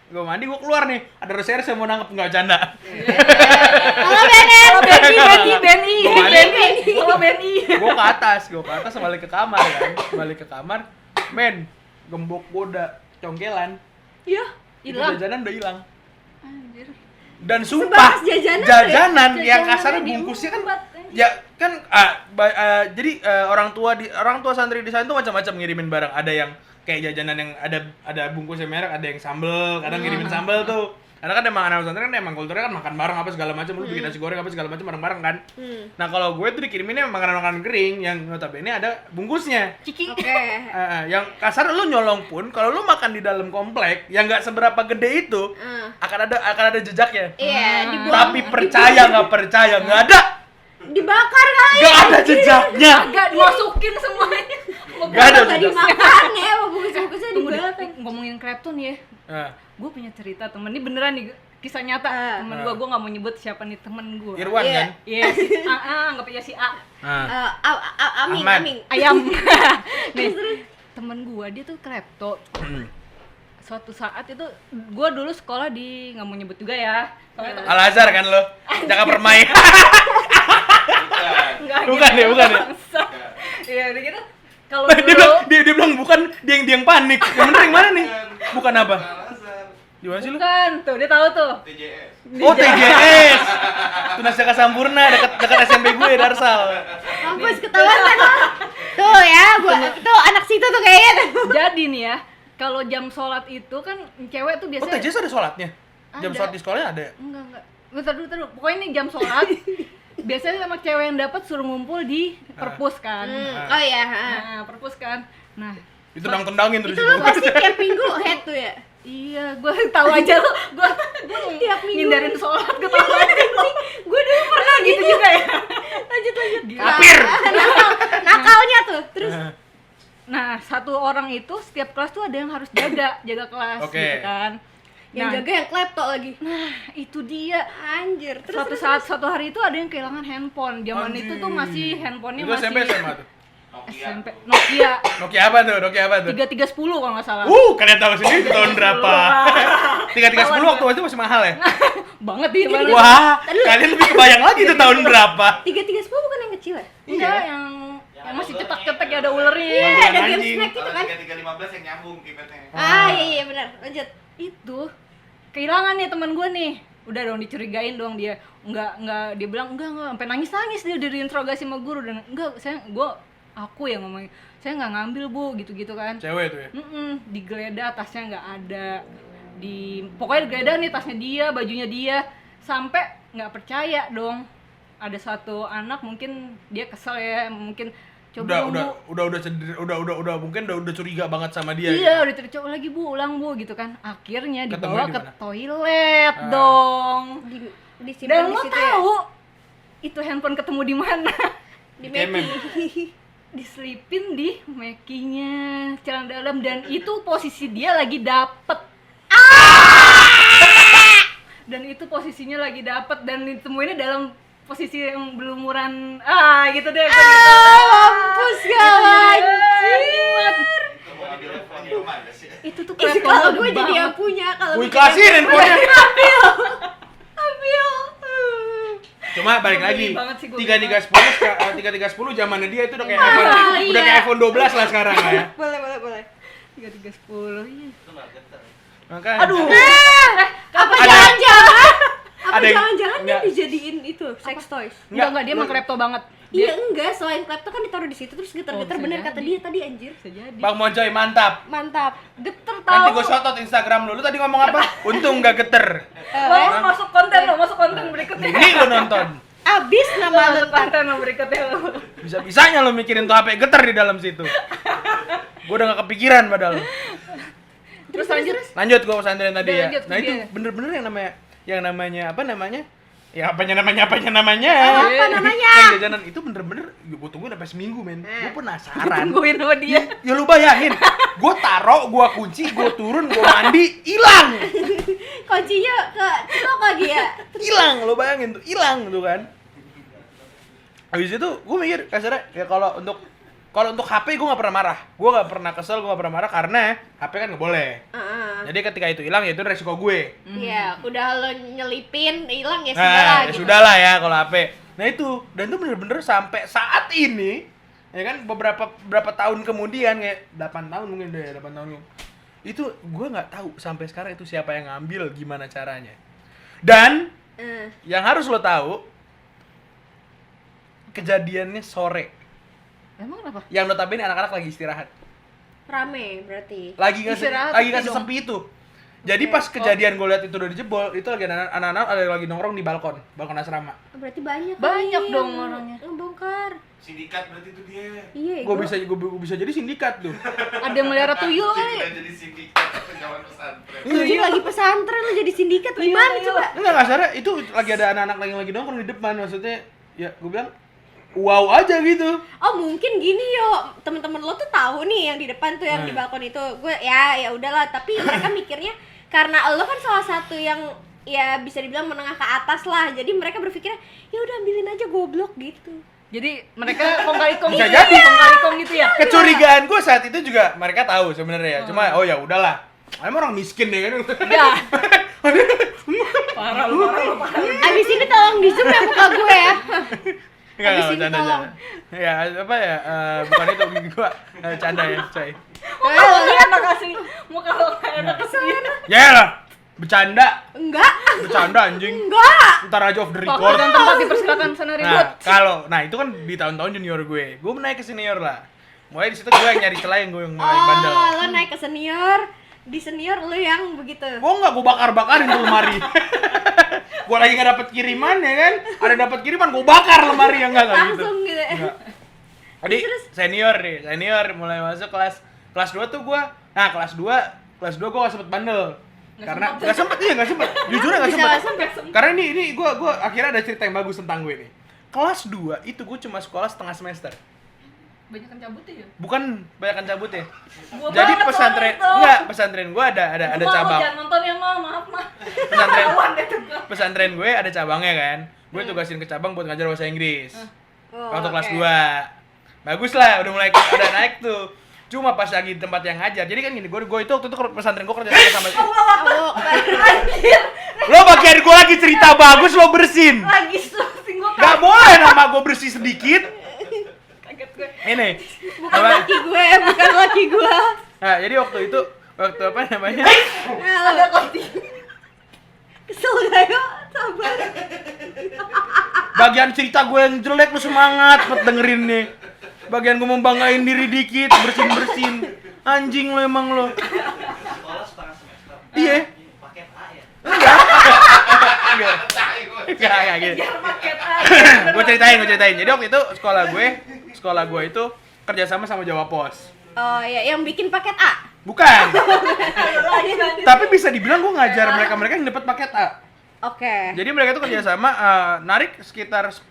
Gue mandi, gue keluar nih. Ada reserse mau nangkep, nggak canda. Halo Benet. Benny. Kalau Benny. Gue ke atas balik ke kamar kan. Men, gembok gue udah congkelan. Iya, Itu hilang. jajanan udah hilang. Anjir. Dan sumpah Sebatas jajanan jajanan tuh yang Jajanannya kasarnya bungkusnya kan diembat. ya kan jadi orang tua santri di sana tuh macam-macam ngirimin barang. Ada yang kayak jajanan yang ada bungkusnya merek, ada yang sambel, kadang ngirimin sambel tuh. Karena kan emang anak pesantren kan emang kulturnya kan makan bareng apa segala macam, lu bikin nasi goreng apa segala macam bareng-bareng kan. Nah, kalau gue tuh dikiriminnya makanan-makanan kering yang notabene ada bungkusnya. Ciki. Oke. Yang kasar lu nyolong pun kalau lu makan di dalam komplek yang nggak seberapa gede itu akan ada jejaknya. Iya, dibuang. Tapi percaya nggak percaya nggak ada, Dibakar kali. nggak ada jejaknya. Agak dimasukin semuanya. Nggak ada Nggak jejak. dimakan ya, bungkus-bungkusnya Tunggu deh, dibakar. ngomongin Krepton ya. Nah, Gue punya cerita temen, ini beneran nih kisah nyata. Temen gue nggak mau nyebut siapa nih temen gue. Irwan Iya. kan? Iya, si A, anggap aja si A. Nah, Aming, Ahmad. aming. Ayam. Nih, temen gue dia tuh krepto. Suatu saat itu gue dulu sekolah di, nggak mau nyebut juga ya. Soalnya Al Azhar kan lo, Jaka Permai. Enggak Bukan gitu, ya, bukan ya? bangsat. Iya, udah gitu. Kalau dia bilang dulu dia bilang bukan, dia yang panik. Yang bener yang mana nih? Bukan apa? Di mana sih lu? bukan, tuh dia tahu tuh. TJS. Oh, TJS. Tunas Jaka Sampurna dekat SMP gue Darsal. Mampus ketahuan kan lo. Tuh ya, tuh anak situ tuh kayaknya tuh. Jadi nih ya, kalau jam sholat itu kan cewek tuh Oh, biasanya TJS ada sholatnya? Jam Ada. sholat di sekolahnya ada ya? enggak. Bentar dulu. Pokoknya ini jam sholat. Biasanya sama cewek yang dapat suruh ngumpul di perpus kan. Oh iya, Nah, perpus kan. Nah, Itu tendang-tendangin terus itu lo pasti tiap minggu head tuh ya? iya, gue tahu aja lo. Gue Tiap minggu. ngindarin sholat, gue tahu aja lo. Gue dulu pernah Gitu juga ya. Lanjut. Kafir. Nakalnya tuh, terus Nah, satu orang itu setiap kelas tuh ada yang harus jaga kelas Oke. gitu kan. yang Nah, jaga yang klepto lagi. Nah, itu dia. Anjir, terus Suatu hari itu ada yang kehilangan handphone. Zaman itu tuh masih handphonenya Itu masih SMP SMA tuh? SMP. Nokia Nokia apa tuh? 3310 kalau nggak salah. Kalian tahu sendiri itu tahun berapa? 3310 waktu itu masih mahal ya? Banget dia banget. Wah, kalian lebih kebayang lagi itu tahun berapa? 3310 bukan yang kecil ya? Enggak, yang masih cetak-cetak ya ada ulernya. Iya, ada game anjing. snack itu kan. 3315 yang nyambung kipetnya. Iya benar. Lanjut. Itu kehilangan nih teman gue nih. Udah dong dicurigain dong dia. Enggak dia bilang enggak sampai nangis dia udah diinterogasi sama guru dan enggak aku yang ngomongin. Saya nggak ngambil, Bu, gitu-gitu kan. Cewek tuh ya? Digeledah tasnya nggak ada. Pokoknya digeledah nih tasnya dia, bajunya dia. Sampai nggak percaya dong. ada satu anak mungkin dia kesel ya, mungkin coba udah mungkin udah curiga banget sama dia. Iya, gitu. udah coba lagi Bu, ulang Bu gitu kan. Akhirnya Ketemunya dibawa di ke mana? toilet dong. Disimpan Dan di lo situ ya? tahu itu handphone ketemu di mana? Di Kemen. Meki. Diselipin di mekinya celana dalam, dan itu posisi dia lagi dapet. Dan itu posisinya lagi dapet, dan ditemuinnya dalam posisi yang belumuran. Gitu deh. Mampus gak anjir. Teleponnya kemana sih? Itu tuh Ih, klepon kalau gue banget. jadi yang punya, kalau Gue gue kasihin handphonenya. ambil. Cuma balik Gue lagi, beli banget sih, gue 3310 zamannya dia itu udah kayak iPhone, iya. udah kayak iPhone 12 lah sekarang lah ya. Boleh. 3310. Iya. Itu nggak getar. Makanya. Aduh. Apa Ada- jangan-jangan? Apa ada yang- jangan-jangan dia enggak. dijadiin itu sex toys? Enggak, dia mah klepto banget. Iya enggak, selain klepto kan ditaruh di situ terus getar-getar, Oh, bisa bener jadi. kata dia tadi anjir. Bisa jadi. Bang Mojoy mantap. Mantap. Geter Nanti tahu. gue shotot Instagram lu. Lu tadi ngomong apa? Untung gak geter. Lo masuk konten lo, masuk konten berikutnya. Ini lu nonton. Abis nama Masuk lu. konten lo berikutnya lo. Bisa-bisanya lu mikirin tuh HP geter di dalam situ. Gue udah gak kepikiran padahal. Terus lanjut. Lanjut gue pesantren tadi ya. Lanjut, Nah itu iya. bener-bener yang namanya apa namanya? Ya apanya namanya? Apa namanya? Yang jajanan itu bener-bener gue tungguin sampai seminggu men. Gue penasaran. Tungguin sama dia. Ya lu bayangin, gue taro, gue kunci, gue turun, gue mandi, hilang, Kuncinya ke cilok lagi ya. hilang, lu bayangin tuh, hilang tuh kan. Habis itu gue mikir kasarnya ya kalau untuk HP gue nggak pernah marah, gue nggak pernah kesel, gue nggak pernah marah karena HP kan nggak boleh. Jadi ketika itu hilang ya itu resiko gue. Iya, udah lo nyelipin, hilang ya sudah Nah, lah ya gitu. sudah lah ya kalau HP. Nah itu, dan itu bener-bener sampai saat ini, ya kan beberapa tahun kemudian kayak 8 tahun mungkin deh, 8 tahun. Itu gue nggak tahu sampai sekarang itu siapa yang ngambil, gimana caranya. Dan yang harus lo tahu, kejadiannya sore. Emang kenapa? Yang notabene anak-anak lagi istirahat. Rame berarti. Lagi nggak Istirahat lagi sepi nggak dong. sesepi itu. Jadi pas kejadian gue lihat itu udah dijebol, itu lagi anak-anak ada yang lagi nongkrong di balkon asrama. Berarti banyak Banyak kali dong yang orangnya. ngebongkar. Sindikat berarti itu dia. Iya, Gue bisa jadi sindikat tuh. Ada yang melihara tuyul Kita kali. jadi sindikat pengawan pesantren. Tuyul lagi pesantren lo jadi sindikat gimana coba? Enggak salah, itu lagi ada anak-anak lagi nongkrong di depan, maksudnya ya gue bilang wow aja gitu. Oh mungkin gini yo, temen-temen lo tuh tahu nih yang di depan tuh yang di balkon itu. Gue ya udahlah, tapi mereka mikirnya karena lo kan salah satu yang ya bisa dibilang menengah ke atas lah. Jadi mereka berpikirnya ya udah ambilin aja goblok gitu. Jadi mereka kong kali kong Bisa gitu jadi. ya? Kong kali kong gitu ya? Kecurigaan gue saat itu juga mereka tahu sebenarnya ya. Cuma oh ya udahlah. Emang orang miskin ya kan. Ya. Parah lu. Abis ini tolong di zoom ya muka gue ya. Enggak, Habis ini canda. tolong. Ya, apa ya? Bukan itu gua canda ya, coy. Muka lo gak enak asli. Muka lo gak enak asli. Ya lah. Bercanda, Enggak. bercanda anjing. Enggak. Ntar aja off the Waktu record. dan tempat dipersilakan sana ribut. Nah itu kan di tahun-tahun junior gue naik ke senior lah. Mulai di situ gue yang nyari celah, gue yang mulai bandel. Oh, lo naik ke senior. Di senior lo yang begitu. Gue enggak, gue bakar-bakarin tuh lemari. Gue lagi nggak dapet kiriman ya kan, ada dapet kiriman gue bakar lemari yang enggak gitu. Langsung gitu. Enggak. Jadi senior mulai masuk kelas 2 tuh gue. Nah kelas 2 gue gak sempet bandel. Karena nggak sempet. Jujurnya nggak Bisa sempet. sempet. Karena ini gue akhirnya ada cerita yang bagus tentang gue nih. Kelas 2 itu gue cuma sekolah setengah semester. Banyak kan cabut ya? Bukan banyakan cabut ya. Gua Jadi banget pesantren soalnya itu. enggak, pesantren gue ada Mau, cabang. jangan nonton ya Ma, maaf Ma. Pesantren gue ada cabangnya kan. Gue tugasin ke cabang buat ngajar bahasa Inggris. Oh, Waktu kelas oke. 2. Bagus lah, udah mulai udah naik tuh. Cuma pas lagi di tempat yang ngajar. Jadi kan gini, gue itu waktu itu pesantren gue kerja sama Oh, lo bagian gue lagi cerita bagus lo bersin. Lagi susing gua Gak boleh nama gue bersih sedikit. kaget gue. Ini. bukan Apa? laki gue. Nah, jadi waktu apa namanya? Ada kopi. Kesel gak yo? Sabar. Bagian cerita gue yang jelek lu semangat buat dengerin nih. Bagian gue membanggain diri dikit, bersin-bersin. Anjing lo emang lo. Sekolah setengah semester. Iya. Paket A ya. Enggak gitu. Biar paket A. gue ceritain. Jadi waktu itu sekolah gue itu kerjasama sama Jawa Pos. Oh ya, yang bikin paket A. Bukan. Tapi bisa dibilang gue ngajar mereka yang dapat paket A. Oke. Jadi mereka tuh kerjasama narik sekitar 10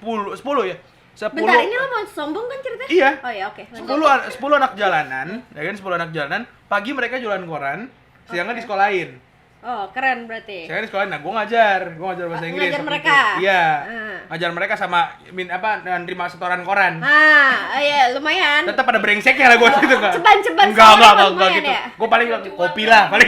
ya. 10. Bentar, ini lo mau sombong kan ceritanya? Iya. Oh ya, oke. lanjut. 10 anak jalanan, ya kan 10 anak jalanan. Pagi mereka jualan koran, siangnya disekolahin. Oh, keren berarti. Siangnya disekolahin. Nah, gue ngajar bahasa Inggris. Ngajar waktu mereka? itu. Iya. Ah. Ngajar mereka sama nerima setoran koran. Iya, lumayan. Tetap ada brengseknya lah gue gitu kan. Ceban-ceban Enggak lumayan gitu. ya? Gue paling bilang kopi lah paling.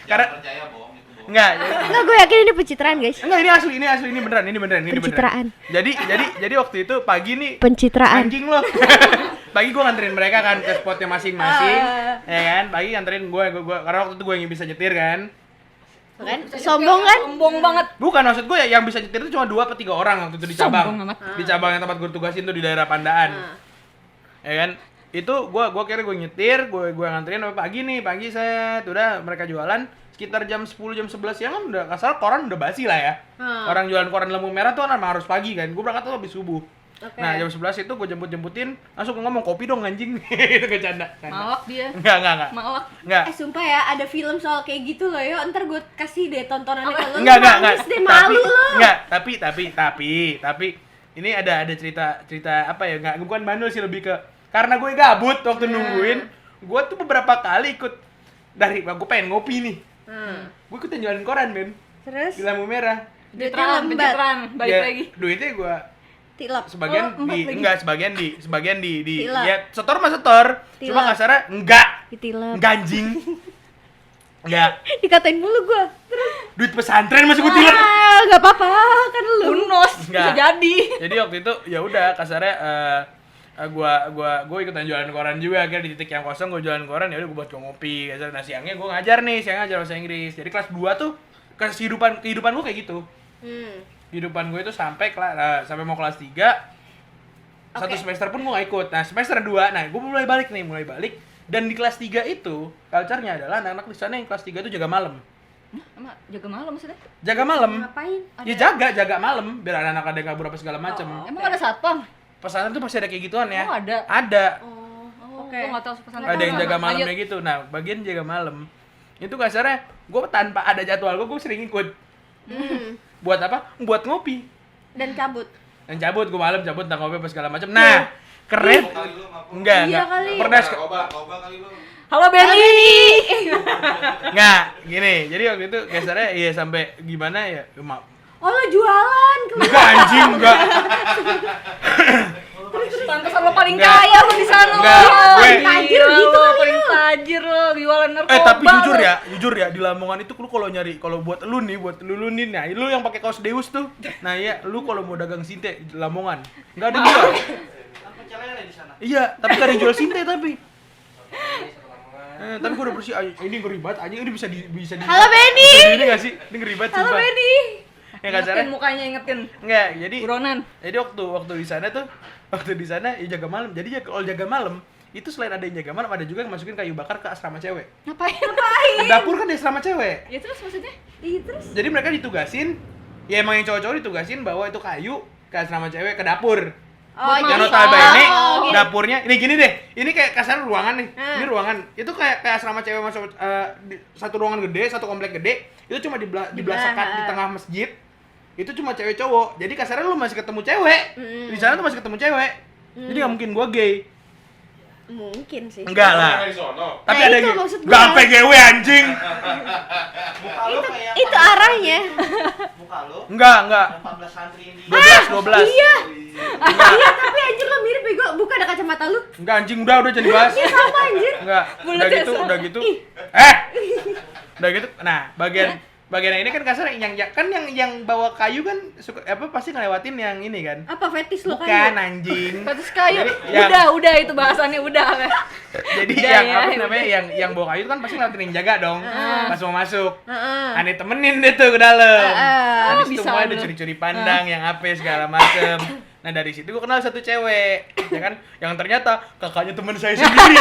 Karena Percaya bohong itu bohong. enggak. Enggak, gue yakin ini pencitraan, guys. Enggak, ini asli, ini beneran. Pencitraan. Jadi waktu itu pagi nih Pencitraan. anjing lo. Pagi gue nganterin mereka kan ke spotnya masing-masing. Ya kan? Pagi nganterin gue karena waktu itu gue yang bisa nyetir kan. Kan? Sombong kan? Sombong banget. Bukan, maksud gue ya yang bisa nyetir itu cuma 2 atau 3 orang waktu itu di cabang. Sombong amat. Di cabang yang tempat gue tugasin tuh di daerah Pandaan. Ya kan? Itu gua kira gue nyetir, gue nganterin sampai pagi set, udah mereka jualan sekitar jam 10 jam 11 siang kan udah kasar koran udah basi lah ya. Orang jualan koran lampu merah tuh kan emang harus pagi kan. Gue berangkat tuh habis subuh. Oke. Nah, jam 11 itu gue jemputin, langsung ngomong kopi dong anjing. Itu bercanda. Malak dia. Enggak. Malak. Enggak. Sumpah ya, ada film soal kayak gitu loh, yo. Ntar gue kasih deh tontonannya ke lo. Enggak. Nangis deh, malu lo. Enggak, tapi ini ada cerita apa ya? Enggak, bukan bandel sih, lebih ke karena gue gabut waktu nungguin. Gue tuh beberapa kali ikut dari gue pengen ngopi nih. Gue ikutan jualan koran, men. Terus? Di lampu merah. Duitnya lembat. Pencitraan, balik Ya, lagi. duitnya gue Tilap. sebagian Oh, di lagi. enggak sebagian di Tilap. ya setor mah setor. Cuma Tilap. kasarnya enggak Ditilap. anjing. Enggak. Dikatain mulu gue. Duit pesantren masih gue tilep. Gak apa-apa, kan lu. Unos, bisa Enggak. jadi. Jadi waktu itu ya udah kasarnya gua ikutan jualan koran juga, akhirnya di titik yang kosong gua jualan koran, ya udah gua buat ngopi. Kasarnya nah siangnya gua ngajar bahasa Inggris. Jadi kelas 2 tuh kehidupan gua kayak gitu. Kehidupan gue itu sampai mau kelas 3. Satu Oke. semester pun gua gak ikut. Nah, semester 2, nah gua mulai balik. Dan di kelas 3 itu, culture-nya adalah anak-anak di sana yang kelas 3 itu jaga malam. Emang jaga malam maksudnya? Jaga malam. Ngapain? Ya jaga malam biar anak-anak ada yang kabur apa segala macem. Oh. Emang ada satpam? Pesantren tuh pasti ada kayak gituan ya. Oh, ada. Ada. Oh, Oke. gua enggak tahu pesantren. Ada yang jaga Lanjut. malamnya gitu. Nah, bagian jaga malam itu kasarnya gue tanpa ada jadwal gue sering ikut. Buat apa? Buat ngopi. Dan cabut. Dan cabut entah ngopi apa segala macam. Nah, keren. Kali lu ngapain? Enggak. Iya kali. Pernah Narkoba kali lu. Halo Benny. enggak gini. Jadi waktu itu kasarnya ya sampai gimana ya? Oh, lo jualan ke Enggak anjing, enggak. Pantesan lo paling Enggak. kaya lo di sana. Enggak, lo. gue- Tajir Gila, gitu lo kali paling lo. tajir lo jualan narkoba. Tapi lo. jujur ya, di Lamongan itu lu kalau buat lu nih, nah lu yang pakai kaos Deus tuh. Nah iya, lu kalau mau dagang sinte di Lamongan, enggak ada jual. Kan pecelele di sana. Iya, tapi gak ada yang jual sinte tapi. Tapi gua udah bersih, ini ngeri banget, anjing ini bisa di Halo, Benny. Ini enggak sih? Ini ngeri banget Halo, sumpah. Benny. Ya Ingetin kasarnya. mukanya, ingetin. Enggak, jadi Buronan. waktu di sana tuh, ya jaga malam. Jadi ya kalau jaga malam, itu selain ada yang jaga malam, ada juga yang masukin kayu bakar ke asrama cewek. Ngapain? Ke dapur kan di asrama cewek. Ya terus maksudnya? Iya, terus. Jadi mereka ditugasin, ya emang yang cowok-cowok ditugasin bawa itu kayu ke asrama cewek ke dapur. Oh, Yang jadi- notabene oh, gitu. dapurnya ini gini deh. Ini kayak kasar ruangan nih. Hmm. Ini ruangan. Itu kayak asrama cewek masuk satu ruangan gede, satu komplek gede. Itu cuma di belah sekat di tengah masjid. Itu cuma cewek cowok. Jadi kasarnya lu masih ketemu cewek. Di sana tuh masih ketemu cewek. Jadi nggak mungkin gua gay. Mungkin sih. Enggak lah. Di sono. Tapi Nah, ada itu gay. maksud gua. Enggak sampai GW anjing. Muka lu kayak Itu arahnya. muka lu. Enggak. 14 santri ini. 12. Iya. Iya, tapi anjir lo mirip bego. Bukan ada kacamata lu. Enggak anjing, udah jangan dibahas. Iya, sama anjir. Enggak. Bulatnya Udah gitu. Udah gitu. Nah, bagian yang ini kan kasar yang bawa kayu kan pasti ngelewatin yang ini kan. Apa fetis lo Bukan kan? anjing. Batas kayu. Jadi, yang- Udah itu bahasannya udah. Jadi Udah yang ya, apa udah. namanya yang bawa kayu itu kan pasti ngeliatin yang jaga dong. Pas mau masuk. Heeh. Aneh temenin deh tuh ke dalam. Heeh. Habis itu Bisa mulai ada lu. curi-curi pandang yang apa segala macem. Nah dari situ gue kenal satu cewek, ya kan, yang ternyata kakaknya teman saya sendiri.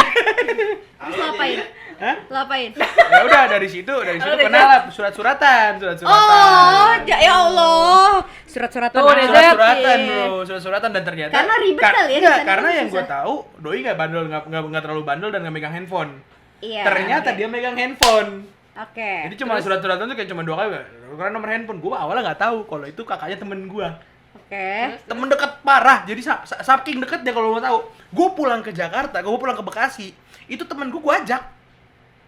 Terus lo apain? Hah? Lo apain? Ya udah dari situ kenal lah surat-suratan. Oh, ya Allah. Surat-suratan. Tuh, udah Surat-suratan Iya. bro, surat-suratan dan ternyata Karena ribet kali ya di enggak, sana karena kan yang gue susah. tahu doi nggak bandel, nggak terlalu bandel dan nggak megang handphone. Iya. Ternyata dia megang handphone. Oke. Jadi cuma surat-suratan tuh kayak cuma 2 kali, karena nomor handphone gue awalnya nggak tahu kalau itu kakaknya temen gue. Oke. Temen deket parah, jadi saking deket dia kalau mau tahu. Gue pulang ke Jakarta, gue pulang ke Bekasi, itu temen gue ajak.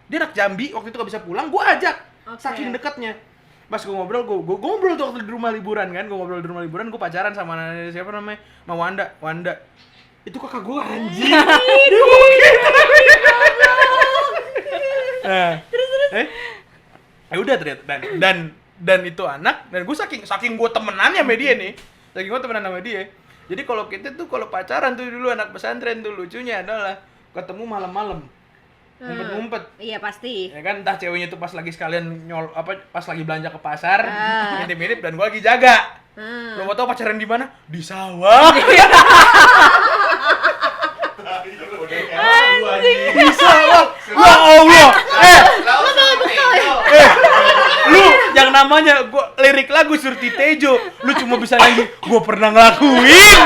Dia anak Jambi, waktu itu gak bisa pulang, gue ajak. Oke. Saking deketnya. Pas gue ngobrol, gue ngobrol tuh waktu di rumah liburan kan, gue pacaran sama siapa namanya, sama Wanda. Itu kakak gue anjing. Nah, ya udah ternyata dan itu anak, dan gue saking gue temenannya sama dia nih, saking gue temenan sama dia. Jadi kalau kita tuh kalau pacaran tuh dulu anak pesantren tuh lucunya adalah ketemu malam-malam, ngumpet-ngumpet. Iya pasti. Ya kan, entah ceweknya tuh pas lagi sekalian pas lagi belanja ke pasar, Ah. ngintip-ngintip dan gua lagi jaga. Hmm. Lo mau tau pacaran di mana? Di sawah. Di sawah. Ya Allah. Lu yang namanya gua lirik lagu Surti Tejo, lu cuma bisa nyanyi gua pernah ngelakuin.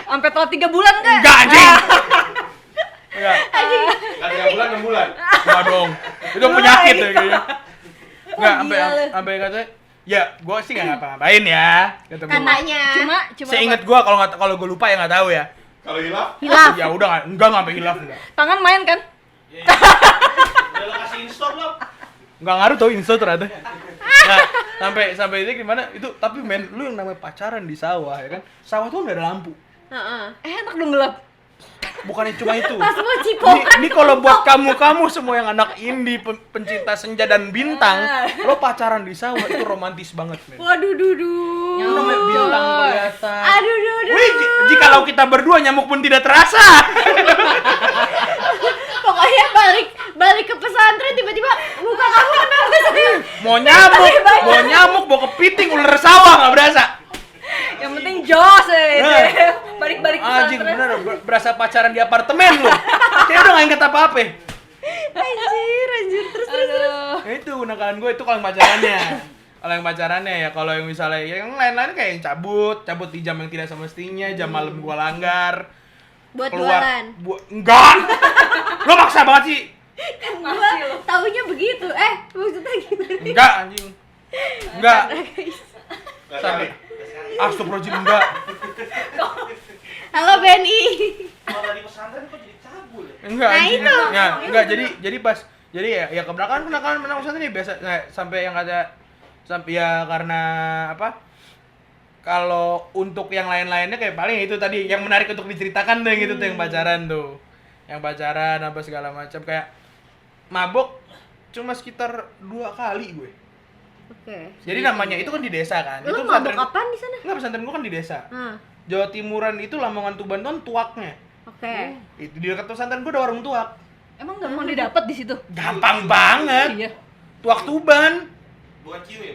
Sampai telat 3 bulan kan? Enggak anjing. Enggak. Enggak 3 bulan, 6 bulan. Enggak dong. Itu penyakit ya kayaknya. Enggak sampai katanya, ya gua sih enggak ngapa-ngapain ya. Kata gua. Katanya. Cuma Seinget gua kalau gua lupa ya enggak tahu ya. Kalau hilaf? Hilaf. Ya udah enggak sampai hilaf enggak. tangan main kan? Udah lo kasih install belum? Enggak ngaruh tau insta ternyata. Nah, sampai itu gimana? Itu tapi men, lu yang namanya pacaran di sawah ya kan? Sawah tuh enggak ada lampu. Heeh. Enak dong gelap. Bukannya cuma itu. Pas mau cipokan. Ini kalau buat kamu semua yang anak indie, pencinta senja dan bintang, lo pacaran di sawah itu romantis banget, men. Waduh dudu. Lo namanya bintang kelihatan. Aduh dudu. Wih, jikalau kita berdua nyamuk pun tidak terasa. Pokoknya balik ke pesantren tiba-tiba muka kamu kenapa sayang? Mau nyamuk, mau kepiting, ular sawah nggak berasa. Yang penting jos Nah. balik-balik Anjing pesantren. bener, berasa pacaran di apartemen lo. Kayak udah nggak inget apa-apa. Anjir terus. Aduh. Ya itu nakalan gue itu kalau yang pacarannya ya, kalau yang misalnya yang lain-lain kayak yang cabut di jam yang tidak semestinya, jam malam gua langgar. Buat jualan. Enggak. Lo maksa banget sih. Gua taunya begitu. Maksudnya gimana? Enggak anjing. Enggak. Sampai astagfirullahaladzim enggak. Halo Benny. Kalau tadi pesantren kok jadi cabul ya? Enggak Nah, anjing. itu. Ya, enggak jadi pas ya kebenaran pesantren ini biasa sampai yang sampai ya karena apa? Kalau untuk yang lain-lainnya kayak paling itu tadi yang menarik untuk diceritakan tuh gitu tuh yang pacaran tuh. Yang pacaran apa segala macam kayak mabok cuma sekitar 2 kali gue. Oke. Jadi namanya itu kan di desa kan. Lu Itu mabok apaan di sana? Enggak, pesantren gua kan di desa. Nah, Jawa Timuran itu Lamongan Tuban tuh kan tuaknya. oke. Itu di dekat pesantren gua ada warung tuak. Emang gampang didapat di situ? Gampang banget. Iya. Tuak Tuban. Bukan ciu ya?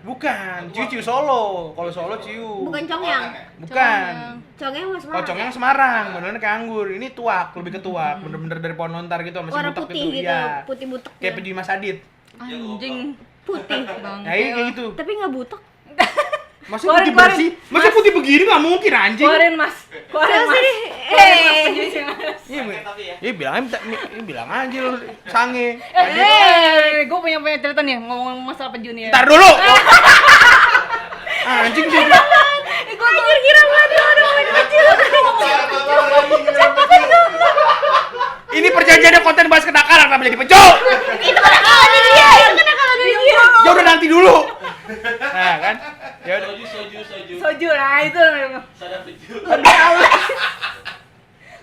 Bukan, Ciu Solo. Kalau Solo Ciu. Bukan congyang. Bukan. Congyang mas Oh, Congyang Semarang, beneran kayak anggur. Ini tuak, lebih ke tuak. Bener-bener dari pohon lontar gitu, masih Warna butek putih gitu, Iya. putih butek. Kayak Pejuy Mas Adit. Anjing. Putih. Bang. Ya, kayak gitu. Tapi nggak butek. Masa Keluarin, putih bersih? Masa Mas. putih begini nggak mungkin anjing? Keluarin Mas. Keluarin Mas. Sini. Keluarin, Mas. Penjuisnya, Mas. Iya, Tapi ya. iya bilang aja lu sange. Gue punya cerita nih ngomong masalah penjuni ya. Ntar dulu. Anjing sih. Gue Anjir kira banget aduh anak kecil. Ini perjanjiannya konten bahas kenakalan kenapa jadi pecel? Itu kenakalan dari dia. Itu kenakalan dari dia. Ya udah nanti dulu. Nah kan? Ya udah. Soju. soju, nah itu Sadar peju.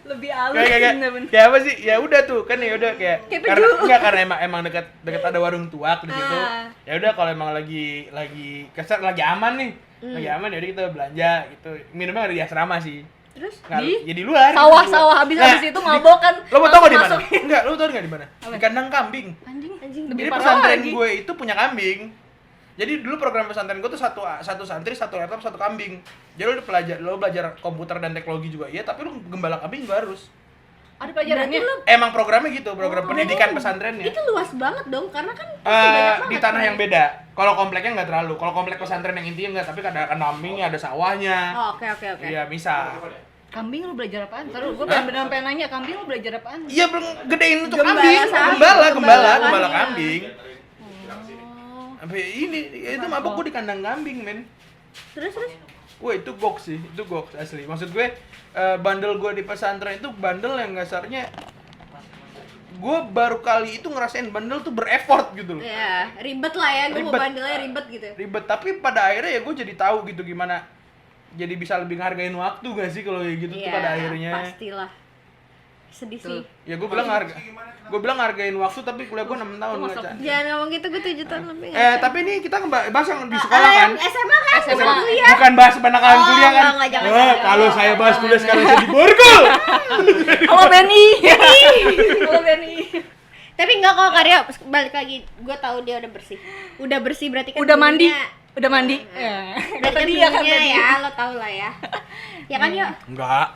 lebih halus. Kayak bener-bener. kayak apa sih? Ya udah tuh kan ya udah kayak Kayak karena peju. enggak karena emang dekat ada warung tuak di situ. Ah. Ya udah kalau emang lagi kesan lagi aman nih. Lagi aman ya udah kita belanja gitu. Minumnya ada di asrama sih. Terus Nggak, Di? ya di luar. Sawah habis itu mabok kan. Lo mau tau nggak di mana? langsung masuk. Enggak, lo tau nggak di mana? Apa? Di kandang kambing. Anjing, Anjing, lebih Jadi parah pesantren lagi. gue itu punya kambing. Jadi dulu program pesantren gue tuh satu santri, satu laptop, satu kambing. Jadi lo belajar komputer dan teknologi juga, iya. Tapi lu gembala kambing juga harus. Ada pelajarannya. Emang programnya gitu, program pendidikan pesantrennya. Itu luas banget dong, karena kan pasti banyak Di banget, tanah kan? yang beda. Kalau kompleknya nggak terlalu. Kalau komplek pesantren yang intinya nggak, tapi ada kambingnya, ada sawahnya. Oh, oke. Iya, bisa. Kambing lu belajar apaan? Taruh, gue pengen nanya, kambing lu belajar apaan? Iya, gedein untuk Gembala kambing. sapi, Gembala gembala kambing. Oh. Sampai ini itu mabok gue di kandang kambing, men. Terus. Wah, itu goks sih, itu goks asli. Maksud gue bandel gue di pesantren itu bandel yang dasarnya gue baru kali itu ngerasain bandel tuh bereffort gitu loh. Ya, ribet lah ya, gue mau Ribet. bandelnya ribet gitu. Ribet, tapi pada akhirnya ya gue jadi tahu gitu gimana jadi bisa lebih ngargain waktu gak sih kalau kayak gitu tuh pada akhirnya. Pastilah. Sedih Tuh. sih. Ya gue bilang hargain waktu tapi kuliah gue 6 tahun Lu nggak, masuk- Chan. Jangan ngomong gitu, gue 7 tahun lebih. Tapi ini kita bahas yang di sekolah kan. SMA kan? SMA. Bukan kuliah. Bukan bahas penakalan Oh, kuliah kan. enggak, jangan, Wah, jangan. kalau saya bahas kuliah sekarang saya di borgol. Halo Benny. Halo Benny. Tapi enggak kok, Karya balik lagi. Gue tahu dia udah bersih. Udah bersih berarti kan Udah mandi. dulunya- Udah mandi. Ya. Berarti kan Tadi ya kan dulunya tadi. ya, lo tau lah ya. Ya kan, yuk. Enggak.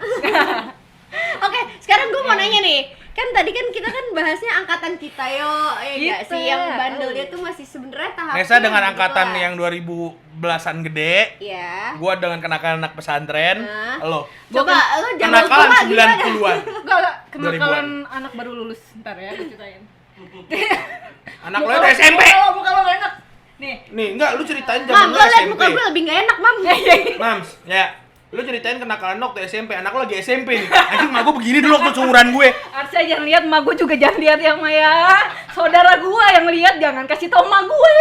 Oke, sekarang gue mau nanya nih. Kan tadi kan kita kan bahasnya angkatan kita yo, enggak Kita. sih yang bandelnya tuh masih sebenarnya tahapnya. Nesa dengan gitu angkatan lah. yang 2010-an gede. Iya. Gua dengan kenakalan anak pesantren. Nah. Lo. Coba lo zaman Kenakalan tua gimana? 90-an. Enggak, kenakalan 2000-an. anak baru lulus. Ntar ya, gue ceritain. Anak lo udah SMP. Muka lo gak enak. Nih. Nih, enggak lu ceritain Mam, zaman lo lu liat SMP. muka gue lebih gak enak, Mam. Mams, ya. Lu ceritain kenakalan lo waktu SMP. Anak lo lagi SMP nih. Anjing, mah gua begini dulu waktu seumuran gue. Arsya jangan lihat, emak gue juga jangan lihat ya Maya. Saudara gue yang lihat jangan kasih tau emak gue.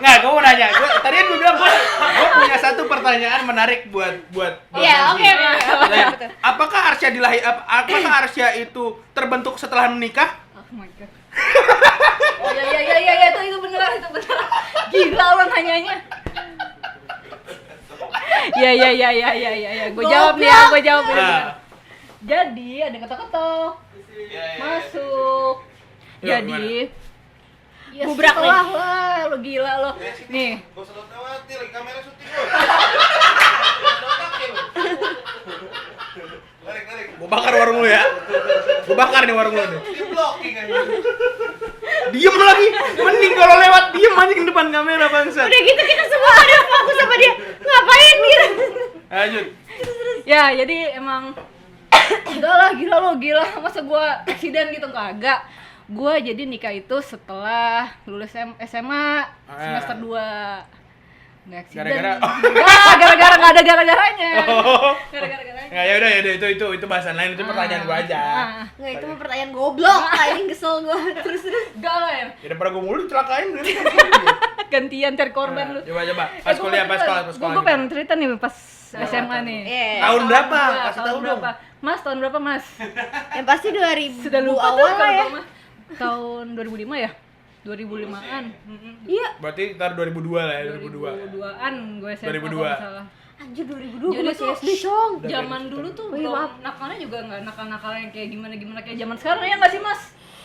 Nggak, gue mau nanya. Tadi kan gue bilang gue punya satu pertanyaan menarik buat Iya, Nancy. oke. Tanya, apakah apakah Arsya itu terbentuk setelah menikah? Oh my god. Oh ya itu beneran. Gila lo nanyanya. Ya. Gue jawab nih ya, gue jawab. Nah. Jadi ada ketok-ketok masuk. Ya, Jadi ya Bubrak setelah lah, lo gila lo. Nih, Gak usah lo lewati, lagi kamera syuting lo. Tarik. Gue bakar warung lu ya. Gue bakar nih warung lu nih. Di blocking aja. Diem lu lagi. Mending kalau lewat diem aja ke depan kamera bangsat. Udah gitu kita semua ada fokus sama dia. Ngapain gitu? Lanjut. ya jadi emang enggak lah, gila. Masa gua eksiden gitu kagak. Gua jadi nikah itu setelah lulus SMA semester 2. Nggak eksiden. Gara-gara nggak ada gara-garanya. Oh. Gara-garanya. Ya udah itu bahasan lain, itu pertanyaan gua aja. Nggak, itu mah pertanyaan goblok. Ini kesel gue. Terus. Enggak lah ya. Ya daripada gua mulu dicelakain gitu. Gantian cari korban lu. Coba. Pas kuliah, pas sekolah. Gue pengen cerita nih pas SMA nih. Iya. Tahun berapa? Tahun Kasih tahu dong. berapa? Mas, tahun berapa, Mas? Yang pasti 2000 Sudah lupa tuh awal lah kalau ya. gua mah. Tahun 2005 ya? 2005-an. Iya. Berarti ntar 2002 lah ya, 2002. 2002-an gue SMA 2002. kalau nggak salah. Anjir 2002 Jadi gue masih tuh SD, Cong. zaman dulu tuh Oh iya, belum maaf. nakalnya juga nggak nakal-nakal yang kayak gimana kayak zaman sekarang ya nggak sih, Mas?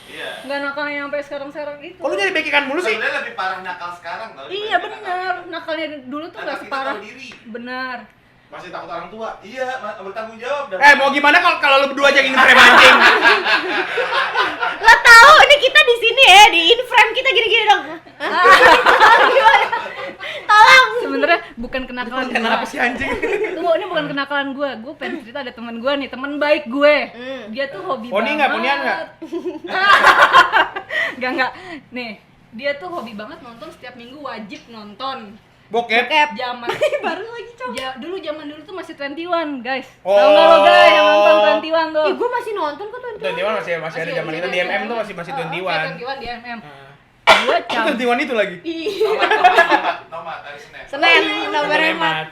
Iya. Nggak nakal yang sampai sekarang itu. Kok lu jadi bekikan mulu sih? Sebenarnya lebih parah nakal sekarang tau. Iya benar, nakalnya dulu tuh nggak Nakal kita separah. tahu diri. Benar. Masih takut orang tua. Iya, bertanggung jawab dan Mau gimana kalau lu berdua aja ingin frame anjing? Lo tahu ini kita di sini ya, di in frame kita gini-gini dong. Gimana? Tolong. Sebenarnya bukan kenakalan Kenapa gue. sih anjing? Tunggu, ini bukan kenakalan gue. Gue pengen cerita ada teman gue nih, teman baik gue. Dia tuh hobi Poni banget. nggak? Ponian nggak? Enggak. Nih, dia tuh hobi banget nonton setiap minggu wajib nonton. Bokep. Zaman Baru lagi, Cong. zaman dulu tuh masih 21, guys. Oh. Tahu nggak lo guys yang nonton 21 tuh? Ih, gue masih nonton kok tuh. 21 masih ada zaman itu di MM tuh masih 21. 21 di MM. Nah. Gue Itu cabut. 21 itu lagi. Nomad dari Senin. Senin, nomor Senin, hemat.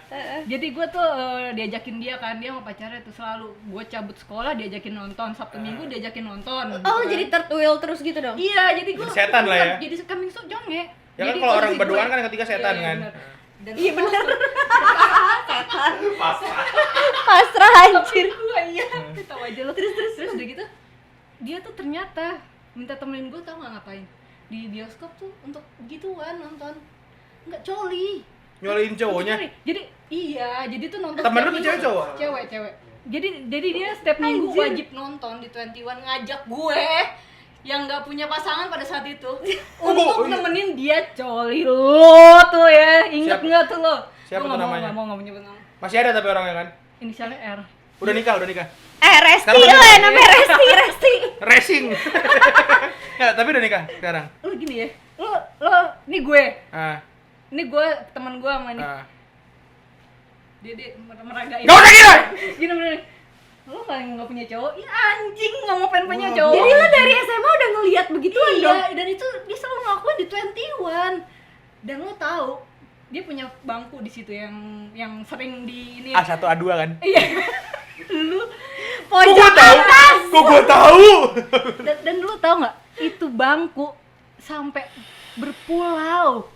Jadi gue tuh diajakin dia kan, dia mau pacarnya tuh selalu. Gue cabut sekolah diajakin nonton, Sabtu Minggu diajakin nonton. Oh, gitu jadi kan. tertuil terus gitu dong. Iya, jadi gue Jadi setan lah ya. Jadi kambing sok jonge. Ya kan Jadi kalau orang posisi berduaan gue- kan yang ketiga setan Iya, kan. bener. Dan Iya bener. Pasrah. Pasrah anjir. gue iya, tahu aja lo. Terus udah gitu, dia tuh ternyata minta temenin gue, tau nggak ngapain? di bioskop tuh untuk gituan nonton, nggak coli. Nyoliin cowoknya. Jadi iya, jadi tuh nonton. Temen lu setiap tuh minggu. cewek cowok? Cewek. Jadi dia setiap minggu wajib nonton di 21, ngajak gue yang nggak punya pasangan pada saat itu untuk nemenin dia coli lo tuh ya. Ingat nggak tuh lo? Siapa tuh namanya? Nggak mau menyebut nama. Masih ada tapi orangnya kan? Inisialnya R. Udah nikah. Resti Sekarang lah udah- namanya Resti. Racing. Ya, tapi udah nikah sekarang. Lo gini ya, lo ini gue, Ah. ini gue teman gue sama nih. Ah. Dia meragain. Gak usah gila. Gini bener. Lo nggak punya cowok? Ya anjing, nggak mau pengen punya cowok. Jadi lo dari SMA udah ngeliat begituan dong. Iya, dan itu dia selalu ngelakuin di 21. Dan lo tahu dia punya bangku di situ yang sering di ini. A1 A2 kan? Iya. Lu Pojok atas. Kok gua tahu? dan lu tahu nggak? Itu bangku sampai berpulau.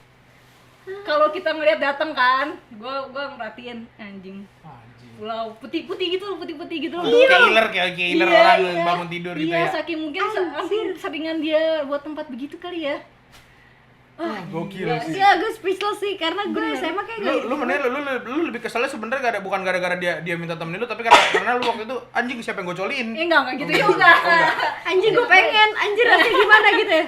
Kalau kita ngeliat datang kan, gua merhatiin anjing. Pulau putih-putih gitu. Kayak killer Iya, orang iya. bangun tidur gitu Iya, ya. saking mungkin seringan dia buat tempat begitu kali ya. Gokil sih. Iya, gue speechless sih karena gue SMA kayak gak Lu mending lu lebih keselnya sebenarnya bukan gara-gara dia minta temenin lu, tapi karena lu waktu itu anjing siapa yang gue coliin. Enggak gitu juga. anjing gue pengen, anjir rasanya gimana gitu ya.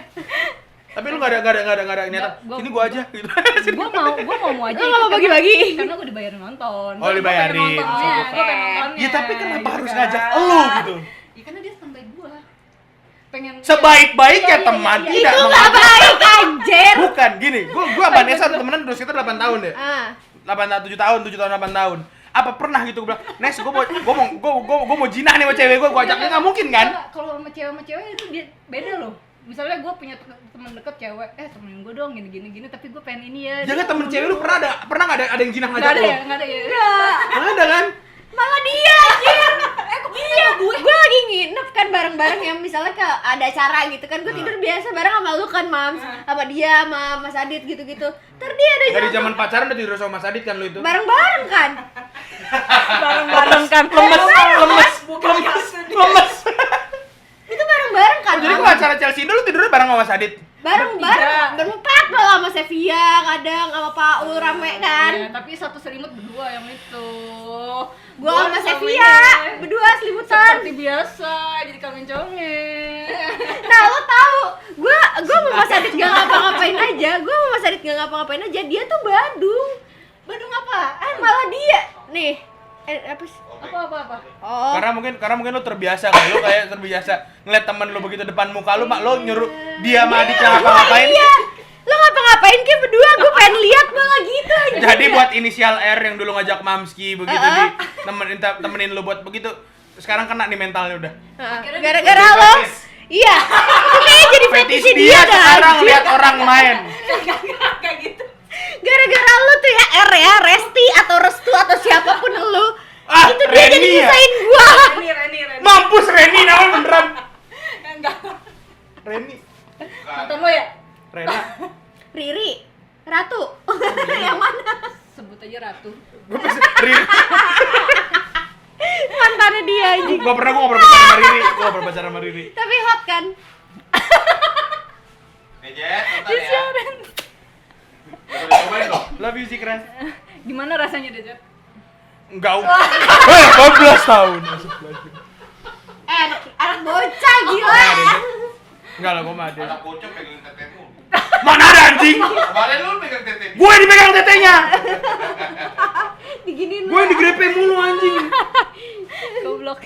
Tapi lu enggak ada niatan. Gua- Sini gua aja gitu. Gua mau aja. Lo gak mau ikut bagi-bagi? karena gua dibayarin nonton. Oh, dibayarin. Gua pengen nontonnya. Ya tapi kenapa gitu harus kan. ngajak lu gitu? Ya karena dia teman baik gua. Pengen Sebaik-baiknya Iya, teman iya, tidak Itu gak mengajak. baik anjir. Bukan gini, gua Vanessa temenan terus kita 8 tahun deh. Ah. 7 tahun, 8 tahun. Apa pernah gitu gua bilang, "Nes, gua mau jinah nih sama cewek gua ajaknya enggak mungkin kan?" Kalau sama cewek itu dia beda loh. Misalnya gua punya teman deket cewek, temenin gua dong gini, tapi gua pengen ini ya. Jangan temen cewek lu pernah enggak ada yang jinah Enggak ngajak ada lu? ya, enggak ada ya. Nggak ada kan? Malah dia anjir. Iya, gue lagi nginep kan bareng-bareng yang misalnya ke ada acara gitu kan, gue tidur biasa bareng sama lu kan, Mams, sama dia, sama Mas Adit gitu-gitu. Ntar dia ada Dari zaman pacaran udah tidur sama Mas Adit kan lu itu? bareng-bareng kan. Bareng-bareng kan. Lemes. Itu bareng-bareng kan. Oh, jadi Mams? gua acara Chelsea dulu tidurnya bareng sama Mas Adit. Bareng-bareng, berempat lah sama Sevia, kadang sama Paul rame kan. Ya, tapi satu selimut berdua yang itu. Gua sama Sevia, berdua selimutan. Seperti biasa, jadi kawin conge. Nah, lo tahu, gua sama Mas Adit gak ngapa-ngapain aja. Gua sama Mas Adit gak ngapa-ngapain aja. Dia tuh Badung. Badung apaan? Malah dia nih. Apa sih? Apa? Oh. Karena mungkin lu terbiasa kayak terbiasa ngeliat temen lu begitu depan muka lu, mak lo nyuruh dia sama adiknya ngapa-ngapain. Iya. Lo ngapa-ngapain kayak berdua, gue pengen lihat malah gitu aja. Jadi buat inisial R yang dulu ngajak Mamski begitu di temenin lu buat begitu, sekarang kena nih mentalnya udah. Gara-gara lo. Iya. Itu kayaknya jadi Fetis fetishnya dia dah, sekarang anjir. lihat orang main. Kayak gitu. Gara-gara lo tuh ya R ya, Resti atau Restu atau siapapun lo. Ah, Itu dia jadi Reni ya? nyusahin gua. Reni. Mampus Reni namanya beneran. Enggak. Reni. Mantan lo ya? Rena. Riri, Ratu. Yang mana? Sebut aja Ratu. Riri. Mantannya dia anjing. Gua nggak pernah pacaran sama Riri. Gua nggak pernah pacaran sama Riri. Tapi hot kan? Nih Jet, nonton ya. Udah cobain loh. Love you sih keren. Gimana rasanya deh, Jat? Enggak. 12 tahun. Anak bocah gila. Enggak lah, gua mah ada. Anak bocah pegang tetemu. Mana ada anjing? Kemarin lu pegang tetemu. Gue yang dipegang tetenya. Diginiin Gue yang digrepe mulu anjing. Goblok.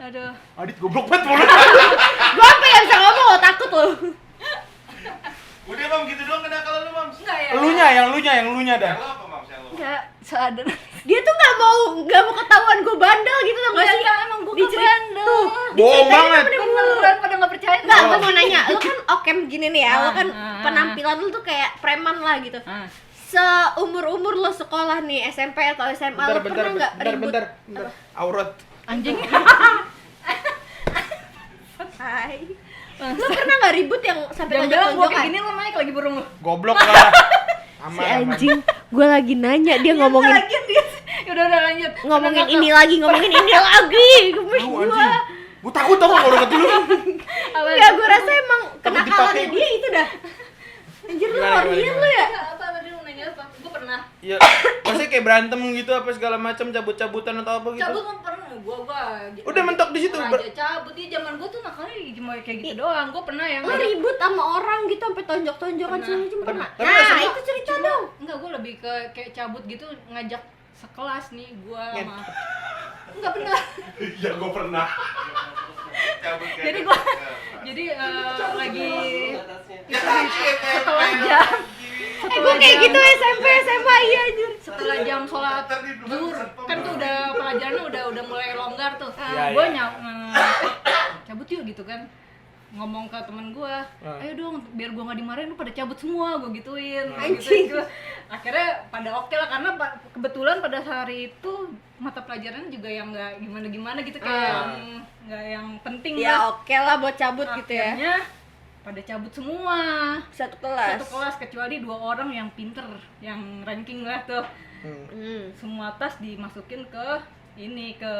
Aduh. Adit goblok banget mulut. Gua apa yang bisa ngomong lo takut lo. Udah Mam gitu doang kenakalan lu Mam. Enggak ya? Yang lunya dah. Yang lu apa Mam? Yang lu? Enggak sadar. Dia tuh nggak mau ketahuan gue bandel gitu loh nggak sih? Emang gue Diceri- bandel. Tuh, Bohong diceritain banget. Beneran pada nggak percaya. Enggak, gue mau nanya, lu kan okem gini nih ya, lu kan Ah. penampilan lu tuh kayak preman lah gitu. Ah. Seumur-umur lo sekolah nih, SMP atau SMA, lo pernah nggak ribut? bentar. Aurat. Anjing. Hai. Lo pernah nggak ribut yang sampai Jangan bilang gua kayak tonjok-tonjokan? gini lo naik lagi burung lo. Goblok lah. Si anjing, gue lagi nanya, dia ngomongin Lagian dia. Udah lanjut. ngomongin ini lagi, ngomongin ini lagi, gemes Lu gue. anjing. Gue takut tau kalau deket dulu. Apa? Ya gue rasa emang takut Kenakalannya dipakai. dia itu dah. Anjir lu Gimana, hornian gimana? lu ya? Apa tadi lu nanya apa? Gue pernah Iya. Maksudnya kayak berantem gitu apa segala macam, cabut-cabutan atau apa gitu. cabut kan pernah gua Udah mentok di situ, raja cabut di zaman gua tuh nakalnya cuma kayak gitu doang. Gua pernah yang Lu ribut sama orang gitu sampai tonjok-tonjokan Pernah. segala macam pernah. Tapi Nah, SMA itu cerita dong. enggak, gua lebih ke kayak cabut gitu, ngajak sekelas nih gua Ngen. sama enggak benar. Iya, gue pernah. Cabut kan. Jadi gua jadi lagi setelah jam Gue kayak gitu SMP SMA iya anjir. setelah jam sholat zuhur kan tuh udah pelajarannya udah mulai longgar tuh. Iya, Gue iya. cabut yuk gitu kan, ngomong ke temen gue, Ah. ayo dong biar gue nggak dimarahin, lu pada cabut semua, gue gituin. Anjing. Gitu. Akhirnya pada oke lah karena kebetulan pada hari itu mata pelajarannya juga yang nggak gimana gitu, kayak Ah. nggak yang penting Ya lah. oke lah buat cabut gitu ya. Akhirnya pada cabut semua Satu kelas. satu kelas kecuali 2 orang yang pinter, yang ranking lah tuh. Hmm. Semua tas dimasukin ke ini, ke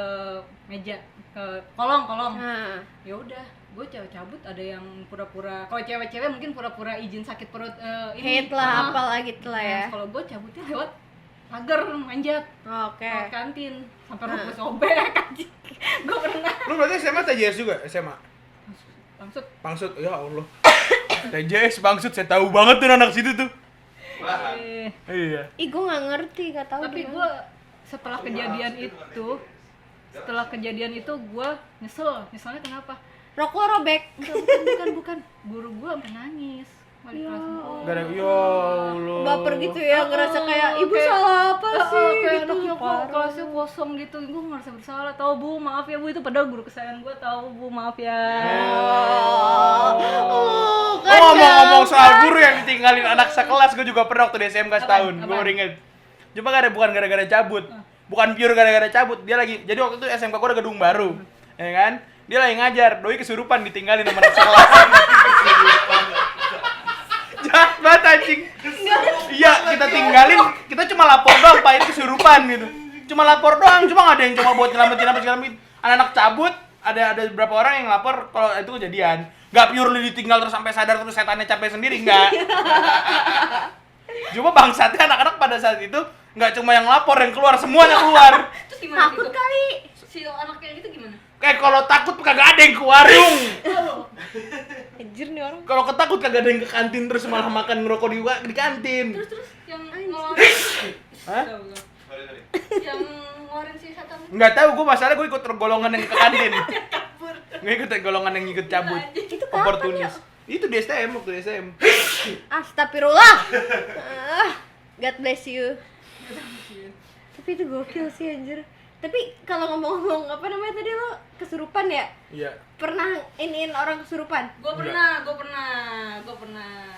meja, ke kolong. Nah, Ya udah, gue cabut, ada yang pura-pura, kalau cewek-cewek mungkin pura-pura izin sakit perut hate lah apalah gitu lah ya. Kalau gue cabutnya lewat pagar manjat Oke. lewat kantin sampai rumput sobek anjing. Gue pernah Lu berarti SMA TJS juga? SMA? langsung Bangsut, ya Allah. TJS bangsut, saya tahu banget tuh anak situ tuh. eh, Iya. Ih gue nggak ngerti, nggak tahu. tapi gimana. gue setelah kejadian itu gue nyeselnya kenapa? Rokok robek. Bukan. Guru gue sampai nangis. Wali kelas gua. Gara ya Allah. Baper gitu ya, ngerasa kayak ibu kayak- salah apa sih kayak gitu. anaknya kok Parah. kelasnya kosong gitu. Gue ngerasa bersalah. Tahu Bu, maaf ya Bu, itu padahal guru kesayangan gue. Tahu Bu, maaf ya. Oh, ngomong-ngomong soal guru yang ditinggalin anak sekelas, gue juga pernah waktu di SMK setahun. Gue Apaan? baru inget. Cuma bukan gara-gara cabut. Bukan pure gara-gara cabut. Dia lagi, jadi waktu itu SMK gue ada gedung baru. Ya kan? Dia lagi ngajar, doi kesurupan ditinggalin sama anak sekelas. Jahat banget anjing. Iya, kita tinggalin, kita cuma lapor doang, Pak, ini kesurupan gitu. Cuma lapor doang, cuma nggak ada yang coba buat nyelamatin apa segala macam. Anak-anak cabut, ada beberapa orang yang lapor kalau itu kejadian. Nggak pure lu ditinggal terus sampai sadar terus setannya capek sendiri, enggak. Cuma bangsatnya anak-anak pada saat itu nggak cuma yang lapor, yang keluar, semuanya keluar. Terus gimana Takut gitu? kali. Si anaknya itu gimana? Kayak kalau takut kagak ada yang ke warung. Anjir nih orang. Kalau ketakut kagak ada yang ke kantin terus malah makan ngerokok di kantin. Terus yang ngeluarin Hah? Sorry. yang ngeluarin si setan itu Nggak tahu, gue masalah gue ikut golongan yang ke kantin. Nggak ikut golongan yang ikut cabut. Itu kapan Oportunis. Itu di STM, waktu di STM. Astagfirullah. God bless you. Tapi itu gokil sih anjir. Tapi kalau ngomong-ngomong apa namanya tadi lo kesurupan ya? Iya. Pernah iniin orang kesurupan? gue pernah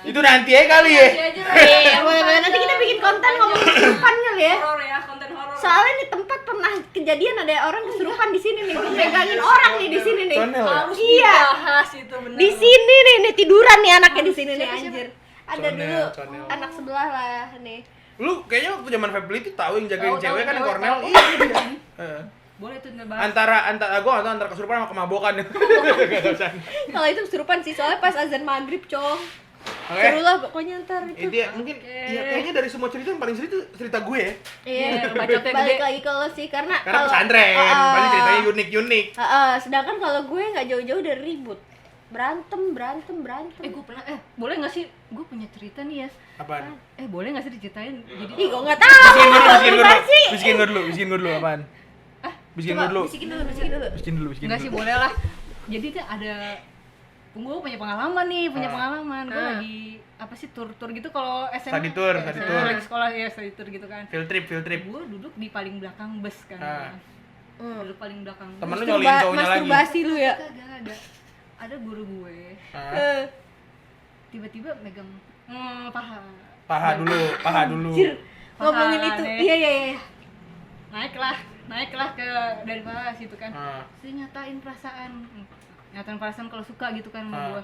Itu nanti aja kali ya. Nanti aja lah. Iya, boleh nanti kita bikin konten ngomongin kesurupan kali ya. horor ya, konten horor. Soalnya di tempat pernah kejadian ada orang kesurupan di sini nih, megangin orang nih di sini nih. Conel ya? harus Iya. dibahas itu benar. Di sini nih tiduran nih anaknya di sini nih Siapa, siapa? anjir. Ada Conel, dulu Conel. anak sebelah lah nih. Lu kayaknya waktu zaman Febri itu tahu yang jagain Tahu, cewek kan yang tahu, Cornel. tahu. Iya, dia. Heeh. Boleh tuh bahas. Antara gua atau antara kesurupan sama kemabukan. Gak usah. Kalau itu kesurupan sih soalnya pas azan maghrib cong. Oke. Seru lah pokoknya ntar itu. Itu ya mungkin ya kayaknya dari semua cerita yang paling seru itu cerita gue ya. Iya, Bacotnya balik gede. lagi ke lo sih karena Karena pesantren, pasti ceritanya unik-unik. sedangkan kalau gue nggak jauh-jauh dari ribut, berantem. Gue pernah boleh nggak sih? Gue punya cerita nih ya. Apaan? Boleh nggak sih diceritain? Jadi Ih, gue nggak tahu. Bisikin gue dulu apaan? Bisikin gue dulu. Bisikin dulu. nggak sih, boleh lah. Jadi tuh ada gue punya pengalaman nih, gue lagi apa sih tur gitu kalau SMA. Study tour. Lagi sekolah ya, study tour gitu kan. Field trip. Gue duduk di paling belakang bus kan. Duduk paling belakang. Temen lu nyolin cowoknya lagi. Masturbasi lu ya. Kagak ada guru gue. Tiba-tiba megang paha. Paha dulu. Anjir, ngomongin Paha itu. deh. Iya. Naiklah ke dari bawah situ kan. Saya nyatain perasaan kalau suka gitu kan sama gua.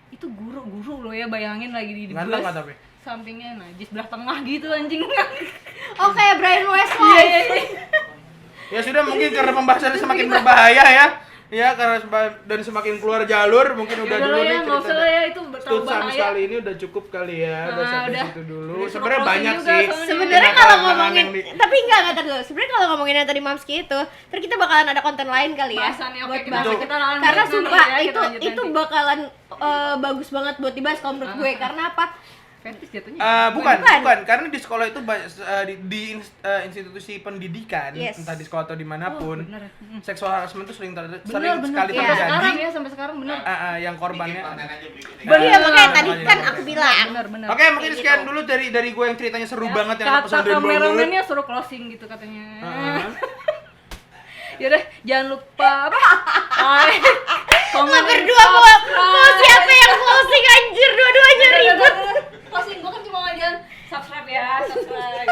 Itu guru loh ya, bayangin lagi di Ganteng bus. nggak tapi? Sampingnya najis belah tengah gitu anjing. Oh kayak Brian Westlife. Iya. Ya sudah, mungkin karena pembahasannya semakin berbahaya ya. Ya karena dan semakin keluar jalur mungkin udah Udah dulu lah nih ya, nggak usah lah ya, itu terlalu Tutsan bahaya. kali ini udah cukup kali ya, udah Nah, sampai udah. situ dulu. Udah Sebenarnya suruh banyak closing sih. juga soalnya. Sebenarnya kalau kenakalan-kenakalan ngomongin, yang di- tapi enggak dulu. Sebenarnya kalau ngomongin yang tadi Mamski itu, terus kita bakalan ada konten lain kali ya. Bahasannya, oke, buat kita- bahas. kita lanjut Karena nanti sumpah ya, kita itu lanjut nanti. bakalan bagus banget buat dibahas kalau menurut gue. Karena apa? Fetish jatuhnya. Bukan, Bukan. karena di sekolah itu di institusi pendidikan, Yes. entah di sekolah atau dimanapun, Oh, bener. seksual harassment itu sering Bener, sekali Iya. sampai sekarang terjadi. ya, sampai sekarang bener. Yang Bikin korbannya. konten aja berikutnya. Bener. Iya makanya tadi Makanya kan konten. aku bilang. Bener. Oke, mungkin Kayak sekian gitu. dulu dari gue yang ceritanya seru Ya, banget yang kata pesantren banget. kameramennya suruh closing gitu katanya. Heeh. Yaudah, jangan lupa apa? Like, Lo komen, berdua mau siapa yang closing anjir, dua-duanya ribut. Closing gue kan cuma ngajarin subscribe ya, subscribe.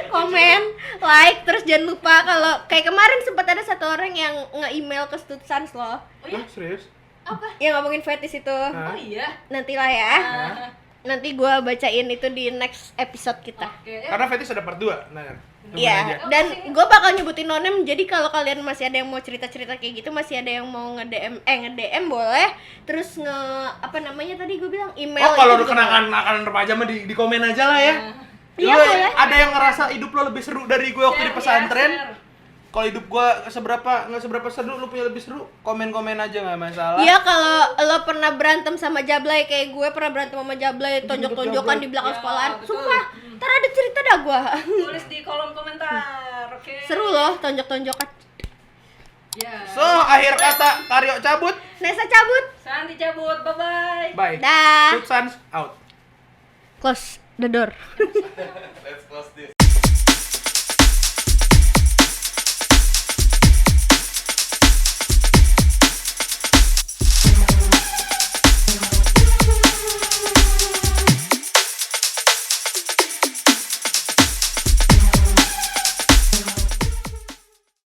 Komen, like, terus jangan lupa kalau kayak kemarin sempat ada satu orang yang nge-email ke Studsans loh. Oh iya? Hah, serius? Apa? Yang ngomongin fetish itu. Hah? Oh iya. Nantilah ya. Ah, Nanti gua bacain itu di next episode kita. Oke. Karena fetish ada part 2. Nah, tungguin Iya, aja. dan gue bakal nyebutin nonem. Jadi kalau kalian masih ada yang mau cerita-cerita kayak gitu, masih ada yang mau nge-DM boleh. Terus apa namanya tadi gue bilang email. Oh, kalau itu lu juga boleh. kenakalan remaja mah di komen aja lah ya. Iya, Lu boleh. ada yang ngerasa hidup lo lebih seru dari gue waktu di Share, pesantren? ya, share. Kalau hidup gue nggak seberapa seru, lu punya lebih seru, komen-komen aja nggak masalah. Iya, kalau lo pernah berantem sama Jablay kayak gue pernah berantem sama Jablay, tonjok-tonjokan di belakang Ya, sekolahan. betul. Sumpah, ntar ada cerita dah gua. Tulis di kolom komentar, oke? Seru loh tonjok-tonjokan. Ya. So, akhir kata Karyo cabut. Nesa cabut. Santi cabut, bye-bye. Bye. Dah. Tutsans out. Close the door. Let's close this.